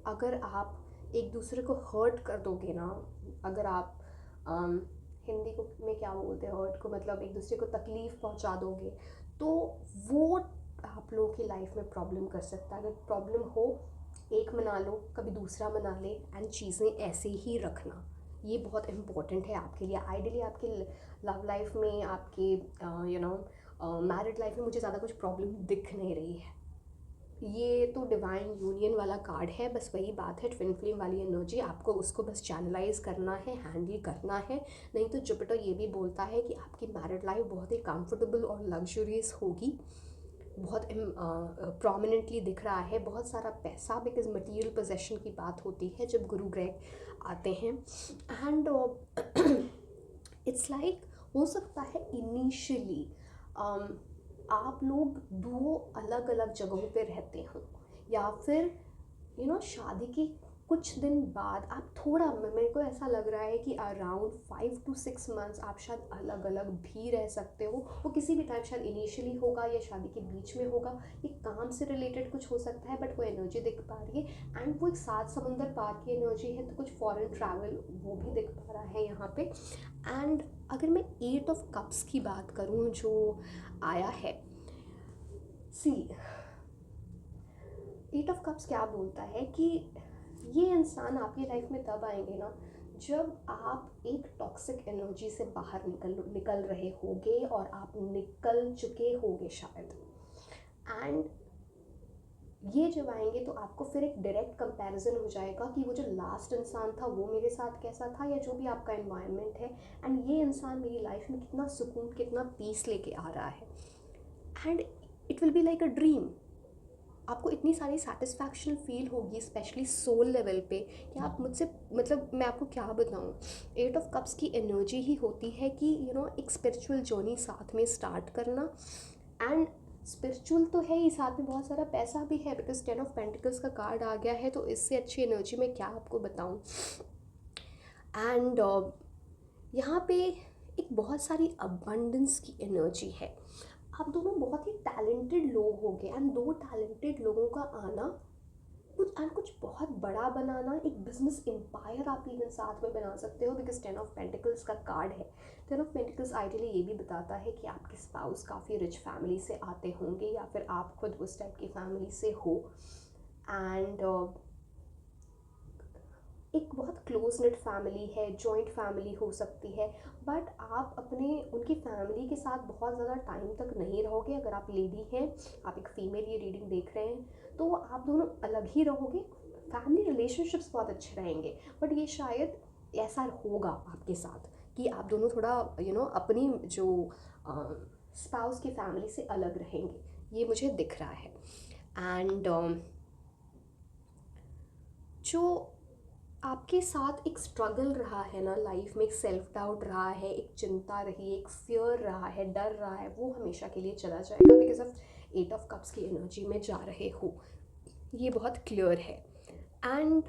अगर आप एक दूसरे को हर्ट कर दोगे ना, अगर आप अम, हिंदी को में क्या बोलते हैं हर्ट को, मतलब एक दूसरे को तकलीफ़ पहुंचा दोगे, तो वो आप लोगों की लाइफ में प्रॉब्लम कर सकता है। अगर प्रॉब्लम हो, एक मना लो, कभी दूसरा मना ले, एंड चीज़ें ऐसे ही रखना, ये बहुत इम्पोर्टेंट है आपके लिए। आइडियली आपके लव लाइफ में, आपके मैरिड लाइफ में मुझे ज़्यादा कुछ प्रॉब्लम दिख नहीं रही है। ये तो डिवाइन यूनियन वाला कार्ड है, बस वही बात है, ट्विन फ्लेम वाली एनर्जी, आपको उसको बस चैनलाइज करना है, हैंडल करना है। नहीं तो जुपिटर ये भी बोलता है कि आपकी मैरिड लाइफ बहुत ही कंफर्टेबल और लग्जरियस होगी, बहुत प्रोमिनेंटली दिख रहा है, बहुत सारा पैसा, बिकॉज मटेरियल पोजेशन की बात होती है जब गुरु ग्रह आते हैं। एंड इट्स लाइक हो सकता है इनिशियली आप लोग दो अलग अलग जगहों पे रहते हो, या फिर शादी के कुछ दिन बाद आप थोड़ा, मेरे को ऐसा लग रहा है कि अराउंड 5 to 6 months आप शायद अलग अलग भी रह सकते हो। वो किसी भी टाइम शायद इनिशियली होगा या शादी के बीच में होगा, ये काम से रिलेटेड कुछ हो सकता है, बट वो एनर्जी दिख पा रही है। एंड वो एक 7 समंदर पार की एनर्जी है, तो कुछ फॉरेन ट्रैवल वो भी दिख पा रहा है यहाँ पे। एंड अगर मैं 8 of Cups की बात करूँ जो आया है, सी 8 of Cups क्या बोलता है कि ये इंसान आपकी लाइफ में तब आएंगे ना जब आप एक टॉक्सिक एनर्जी से बाहर निकल रहे होगे, और आप निकल चुके होगे शायद। एंड ये जब आएंगे तो आपको फिर एक डायरेक्ट कंपैरिजन हो जाएगा कि वो जो लास्ट इंसान था वो मेरे साथ कैसा था, या जो भी आपका एनवायरनमेंट है, एंड ये इंसान मेरी लाइफ में कितना सुकून, कितना पीस लेके आ रहा है। And it will be like a dream. आपको इतनी सारी सेटिस्फैक्शन फील होगी, स्पेशली सोल लेवल पे, कि आप मुझसे, मतलब मैं आपको क्या बताऊँ, 8 of Cups की एनर्जी ही होती है कि एक स्पिरिचुअल जर्नी साथ में स्टार्ट करना। एंड स्पिरिचुअल तो है ही, साथ में बहुत सारा पैसा भी है, बिकॉज 10 of Pentacles का कार्ड आ गया है, तो इससे अच्छी एनर्जी मैं क्या आपको बताऊँ। एंड यहाँ पे एक बहुत सारी अबंडेंस की एनर्जी है। आप दोनों बहुत ही टैलेंटेड लोग होंगे, एंड दो टैलेंटेड लोगों का आना, कुछ बहुत बड़ा बनाना, एक बिजनेस एम्पायर आप इवन साथ में बना सकते हो, बिकॉज 10 of Pentacles का कार्ड है। 10 of Pentacles आइडियली ये भी बताता है कि आपके स्पाउस काफ़ी रिच फैमिली से आते होंगे, या फिर आप खुद उस टाइप की फैमिली से हो। एंड एक बहुत क्लोज नेट फैमिली है, जॉइंट फैमिली हो सकती है, बट आप अपने उनकी फैमिली के साथ बहुत ज़्यादा टाइम तक नहीं रहोगे। अगर आप लेडी हैं, आप एक फ़ीमेल ये रीडिंग देख रहे हैं, तो आप दोनों अलग ही रहोगे। फैमिली रिलेशनशिप्स बहुत अच्छे रहेंगे, बट ये शायद ऐसा होगा आपके साथ कि आप दोनों थोड़ा अपनी जो स्पाउस की फैमिली से अलग रहेंगे, ये मुझे दिख रहा है। एंड जो आपके साथ एक स्ट्रगल रहा है ना लाइफ में, एक सेल्फ डाउट रहा है, एक चिंता रही, एक फियर रहा है, डर रहा है, वो हमेशा के लिए चला जाएगा, बिकॉज ऑफ 8 of Cups की एनर्जी में जा रहे हो, ये बहुत क्लियर है। एंड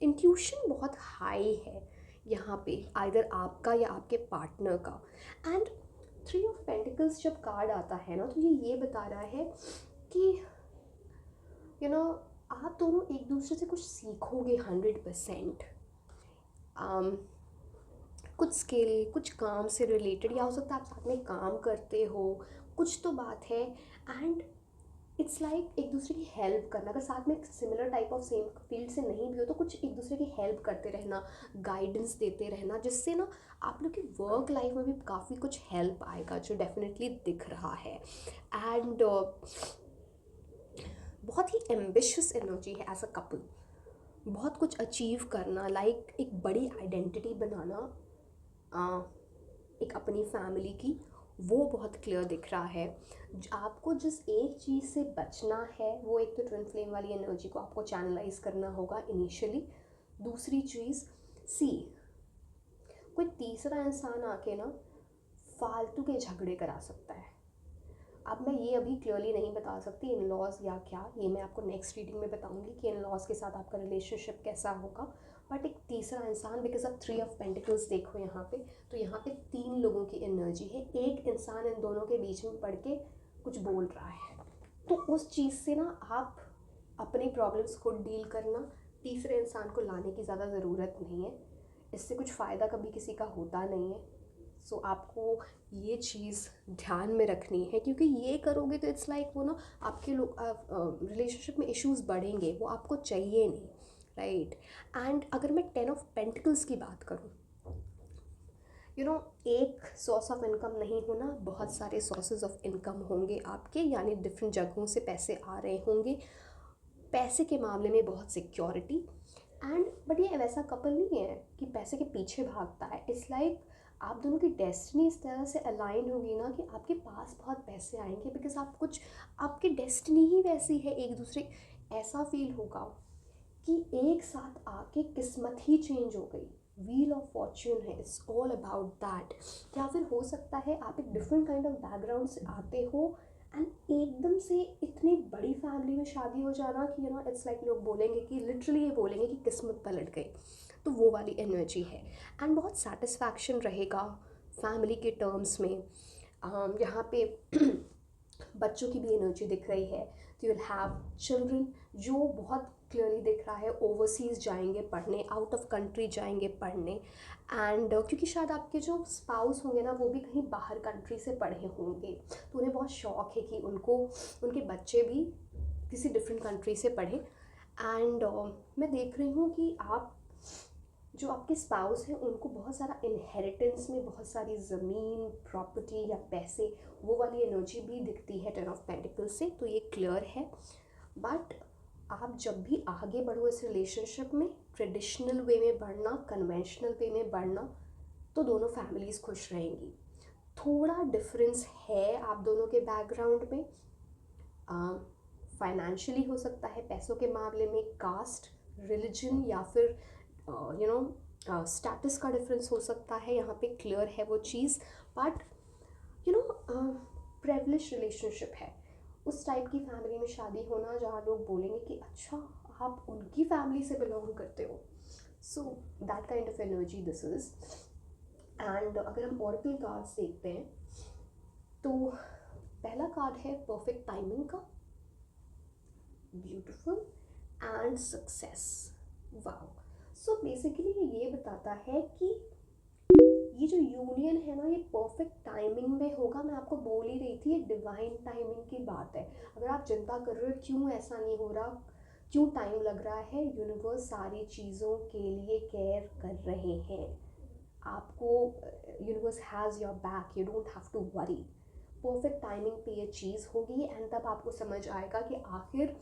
इंट्यूशन बहुत हाई है यहाँ पे, आइदर आपका या आपके पार्टनर का। एंड 3 of Pentacles जब कार्ड आता है ना, तो ये बता रहा है कि आप दोनों एक दूसरे से कुछ सीखोगे 100%। कुछ स्किल, कुछ काम से रिलेटेड, या हो सकता है आप साथ में काम करते हो, कुछ तो बात है। एंड इट्स लाइक एक दूसरे की हेल्प करना, अगर साथ में similar type of same field से नहीं भी हो, तो कुछ एक दूसरे की हेल्प करते रहना, गाइडेंस देते रहना, जिससे ना आप लोग की वर्क लाइफ में भी काफ़ी कुछ हेल्प आएगा, जो डेफिनेटली दिख रहा है। एंड बहुत ही एम्बिशियस एनर्जी है एज अ कपल, बहुत कुछ अचीव करना, लाइक एक बड़ी आइडेंटिटी बनाना एक अपनी फैमिली की, वो बहुत क्लियर दिख रहा है। आपको जिस एक चीज़ से बचना है, वो एक तो ट्विन फ्लेम वाली एनर्जी को आपको चैनलाइज करना होगा इनिशियली। दूसरी चीज़, सी कोई तीसरा इंसान आके ना फालतू के झगड़े करा सकता है। अब मैं ये अभी क्लियरली नहीं बता सकती इन लॉज या क्या, ये मैं आपको नेक्स्ट रीडिंग में बताऊंगी कि इन लॉज के साथ आपका रिलेशनशिप कैसा होगा। बट एक तीसरा इंसान, बिकॉज ऑफ 3 of Pentacles देखो यहाँ पे, तो यहाँ पे 3 लोगों की एनर्जी है, एक इंसान इन दोनों के बीच में पड़ के कुछ बोल रहा है, तो उस चीज़ से ना आप अपनी प्रॉब्लम्स खुद डील करना, तीसरे इंसान को लाने की ज़्यादा ज़रूरत नहीं है, इससे कुछ फ़ायदा कभी किसी का होता नहीं है। सो आपको ये चीज़ ध्यान में रखनी है, क्योंकि ये करोगे तो इट्स लाइक वो ना आपके लोग रिलेशनशिप में इश्यूज़ बढ़ेंगे, वो आपको चाहिए नहीं, राइट। एंड अगर मैं 10 ऑफ पेंटिकल्स की बात करूँ, एक सोर्स ऑफ इनकम नहीं होना, बहुत सारे सोर्सेज ऑफ इनकम होंगे आपके, यानी डिफरेंट जगहों से पैसे आ रहे होंगे, पैसे के मामले में बहुत सिक्योरिटी। एंड बट ये वैसा कपल नहीं है कि पैसे के पीछे भागता है, इट्स लाइक आप दोनों की डेस्टिनी इस तरह से अलाइन होगी ना कि आपके पास बहुत पैसे आएंगे, बिकॉज आप कुछ, आपकी डेस्टिनी ही वैसी है एक दूसरे, ऐसा फील होगा कि एक साथ आके किस्मत ही चेंज हो गई, व्हील ऑफ फॉर्च्यून है, इट्स ऑल अबाउट दैट। या फिर हो सकता है आप एक डिफरेंट काइंड ऑफ बैकग्राउंड से आते हो एंड एकदम से इतनी बड़ी फैमिली में शादी हो जाना कि इट्स लाइक लोग बोलेंगे कि लिटरली ये बोलेंगे कि किस्मत पलट गई, तो वो वाली एनर्जी है। एंड बहुत सेटिस्फैक्शन रहेगा फैमिली के टर्म्स में। यहाँ पे बच्चों की भी एनर्जी दिख रही है, तो यू विल हैव चिल्ड्रन, जो बहुत क्लियरली दिख रहा है ओवरसीज़ जाएंगे पढ़ने, आउट ऑफ कंट्री जाएंगे पढ़ने। एंड क्योंकि शायद आपके जो स्पाउस होंगे ना वो भी कहीं बाहर कंट्री से पढ़े होंगे, तो उन्हें बहुत शौक है कि उनके बच्चे भी किसी डिफरेंट कंट्री से पढ़ें। एंड मैं देख रही हूँ कि आप जो आपके स्पाउस हैं उनको बहुत सारा इनहेरिटेंस में, बहुत सारी ज़मीन, प्रॉपर्टी या पैसे, वो वाली एनर्जी भी दिखती है 10 ऑफ पेंटिकल्स से, तो ये क्लियर है। बट आप जब भी आगे बढ़ो इस रिलेशनशिप में, ट्रेडिशनल वे में बढ़ना, कन्वेंशनल वे में बढ़ना, तो दोनों फैमिलीज़ खुश रहेंगी। थोड़ा डिफरेंस है आप दोनों के बैकग्राउंड में, फाइनेंशियली हो सकता है, पैसों के मामले में, कास्ट, रिलीजन या फिर स्टेटस का डिफरेंस हो सकता है, यहाँ पे क्लियर है वो चीज़। बट प्रिविलेज रिलेशनशिप है, उस टाइप की फैमिली में शादी होना जहाँ लोग बोलेंगे कि अच्छा आप उनकी फैमिली से बिलोंग करते हो, so that kind of energy this is. And अगर हम ऑरेकल कार्ड्स देखते हैं तो पहला कार्ड है परफेक्ट टाइमिंग का, beautiful and success, wow. So basically ये बताता है कि ये जो यूनियन है ना ये परफेक्ट टाइमिंग में होगा। मैं आपको बोल ही रही थी, ये डिवाइन टाइमिंग की बात है। अगर आप चिंता कर रहे हो क्यों ऐसा नहीं हो रहा, क्यों टाइम लग रहा है, यूनिवर्स सारी चीज़ों के लिए केयर कर रहे हैं आपको, universe has your back, you don't have to worry. Perfect timing पे ये चीज़ होगी एंड तब आपको समझ आएगा कि आखिर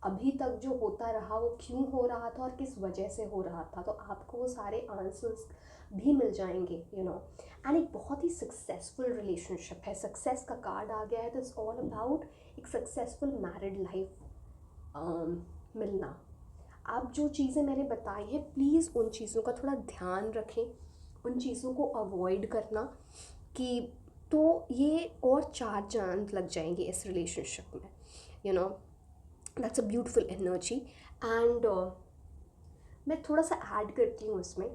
अभी तक जो होता रहा वो क्यों हो रहा था और किस वजह से हो रहा था, तो आपको वो सारे आंसर्स भी मिल जाएंगे एंड एक बहुत ही सक्सेसफुल रिलेशनशिप है, सक्सेस का कार्ड आ गया है, तो इट्स ऑल अबाउट एक सक्सेसफुल मैरिड लाइफ मिलना। आप जो चीज़ें मैंने बताई हैं प्लीज़ उन चीज़ों का थोड़ा ध्यान रखें, उन चीज़ों को अवॉइड करना कि, तो ये और 4 चांद लग जाएंगे इस रिलेशनशिप में, that's a beautiful energy. And मैं थोड़ा सा ऐड करती हूँ इसमें,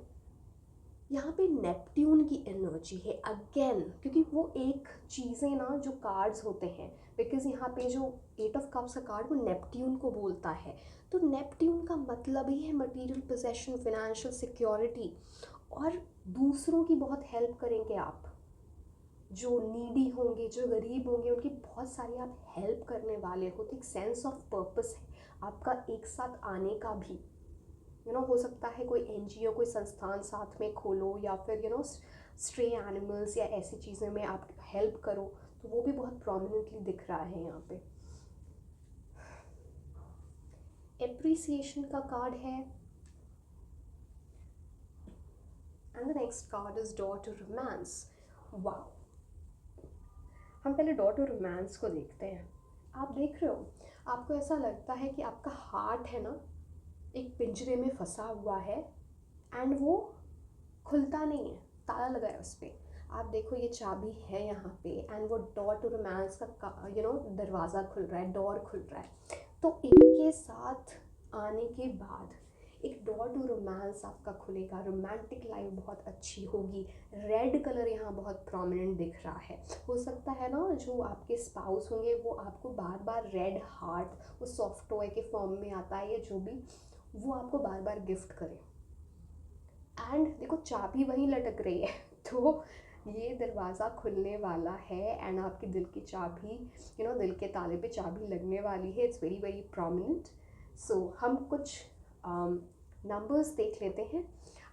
यहाँ पे नेपट्यून की एनर्जी है अगेन, क्योंकि वो एक चीज़ें ना जो कार्ड्स होते हैं, बिकॉज यहाँ पे जो 8 ऑफ कप्स का कार्ड वो नेपट्यून को बोलता है, तो नेपट्यून का मतलब ही है मटेरियल पोजेशन, फिनेंशियल सिक्योरिटी, और दूसरों की बहुत हेल्प करेंगे आप, जो नीडी होंगे, जो गरीब होंगे, उनकी बहुत सारी आप हेल्प करने वाले हो, तो एक सेंस ऑफ पर्पस है आपका एक साथ आने का भी। हो सकता है कोई एनजीओ, कोई संस्थान साथ में खोलो, या फिर स्ट्रे एनिमल्स या ऐसी चीज़ें में आप हेल्प करो, तो वो भी बहुत प्रोमिनेंटली दिख रहा है यहाँ पे। एप्रिसिएशन का कार्ड है and the next card is डॉ टू रोमांस। वाओ, हम पहले डॉ टू रोमांस को देखते हैं। आप देख रहे हो, आपको ऐसा लगता है कि आपका हार्ट है ना एक पिंजरे में फंसा हुआ है एंड वो खुलता नहीं है, ताला लगा है उस पर। आप देखो ये चाबी है यहाँ पे एंड वो डॉ टू रोमांस का दरवाज़ा खुल रहा है, डोर खुल रहा है। तो इनके साथ आने के बाद एक डोर टू रोमांस आपका खुलेगा, रोमांटिक लाइफ बहुत अच्छी होगी। रेड कलर यहाँ बहुत प्रोमिनेंट दिख रहा है, हो सकता है ना जो आपके स्पाउस होंगे वो आपको बार बार रेड हार्ट, वो सॉफ्ट टॉय के फॉर्म में आता है या जो भी, वो आपको बार बार गिफ्ट करे। एंड देखो चाबी वहीं लटक रही है तो ये दरवाज़ा खुलने वाला है एंड आपके दिल की चाबी दिल के ताले पे चाबी लगने वाली है। It's very very prominent. So हम कुछ नंबर्स देख लेते हैं।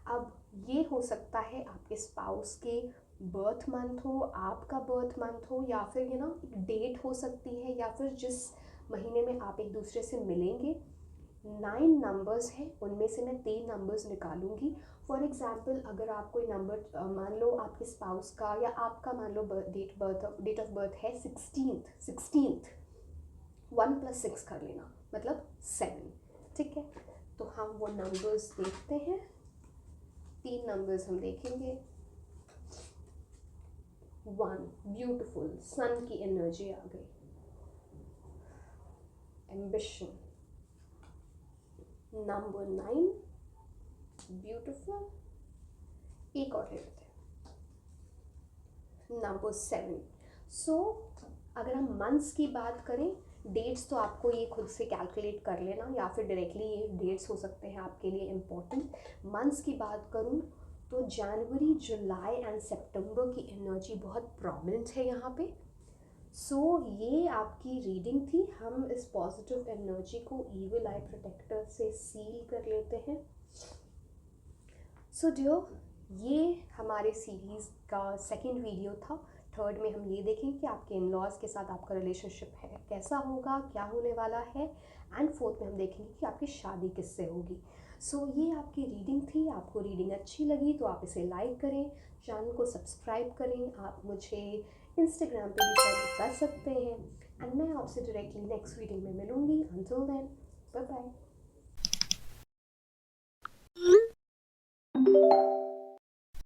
अब ये हो सकता है आपके स्पाउस के बर्थ मंथ हो, आपका बर्थ मंथ हो, या फिर एक डेट हो सकती है, या फिर जिस महीने में आप एक दूसरे से मिलेंगे। 9 नंबर्स हैं, उनमें से मैं 3 नंबर्स निकालूंगी। फॉर एग्जांपल अगर आप कोई नंबर मान लो आपके स्पाउस का या आपका मान लो डेट ऑफ बर्थ है 16th 1 + 6 कर लेना मतलब 7। ठीक है, तो हम वो नंबर्स देखते हैं। 3 नंबर्स हम देखेंगे। 1 ब्यूटिफुल, सन की एनर्जी आ गई। एम्बिशन। Number 9 beautiful. एक और ले लेते हैं, नंबर 7। सो अगर हम मंथ्स की बात करें, डेट्स तो आपको ये खुद से कैलकुलेट कर लेना, या फिर डायरेक्टली ये डेट्स हो सकते हैं आपके लिए इम्पोर्टेंट। मंथ्स की बात करूँ तो जनवरी, जुलाई एंड सितंबर की एनर्जी बहुत प्रोमिनेंट है यहाँ पे। सो ये आपकी रीडिंग थी। हम इस पॉजिटिव एनर्जी को ईविल आई प्रोटेक्टर से सील कर लेते हैं। सो डियर, ये हमारे सीरीज़ का सेकंड वीडियो था। थर्ड में हम ये देखेंगे कि आपके इन लॉज के साथ आपका रिलेशनशिप है कैसा होगा, क्या होने वाला है। एंड फोर्थ में हम देखेंगे कि आपकी शादी किससे होगी। सो ये आपकी रीडिंग थी। आपको रीडिंग अच्छी लगी तो आप इसे लाइक करें, चैनल को सब्सक्राइब करें। आप मुझे इंस्टाग्राम पे भी फॉलो कर सकते हैं। एंड मैं आपसे डायरेक्टली नेक्स्ट वीडियो में मिलूँगी। Until then, bye bye.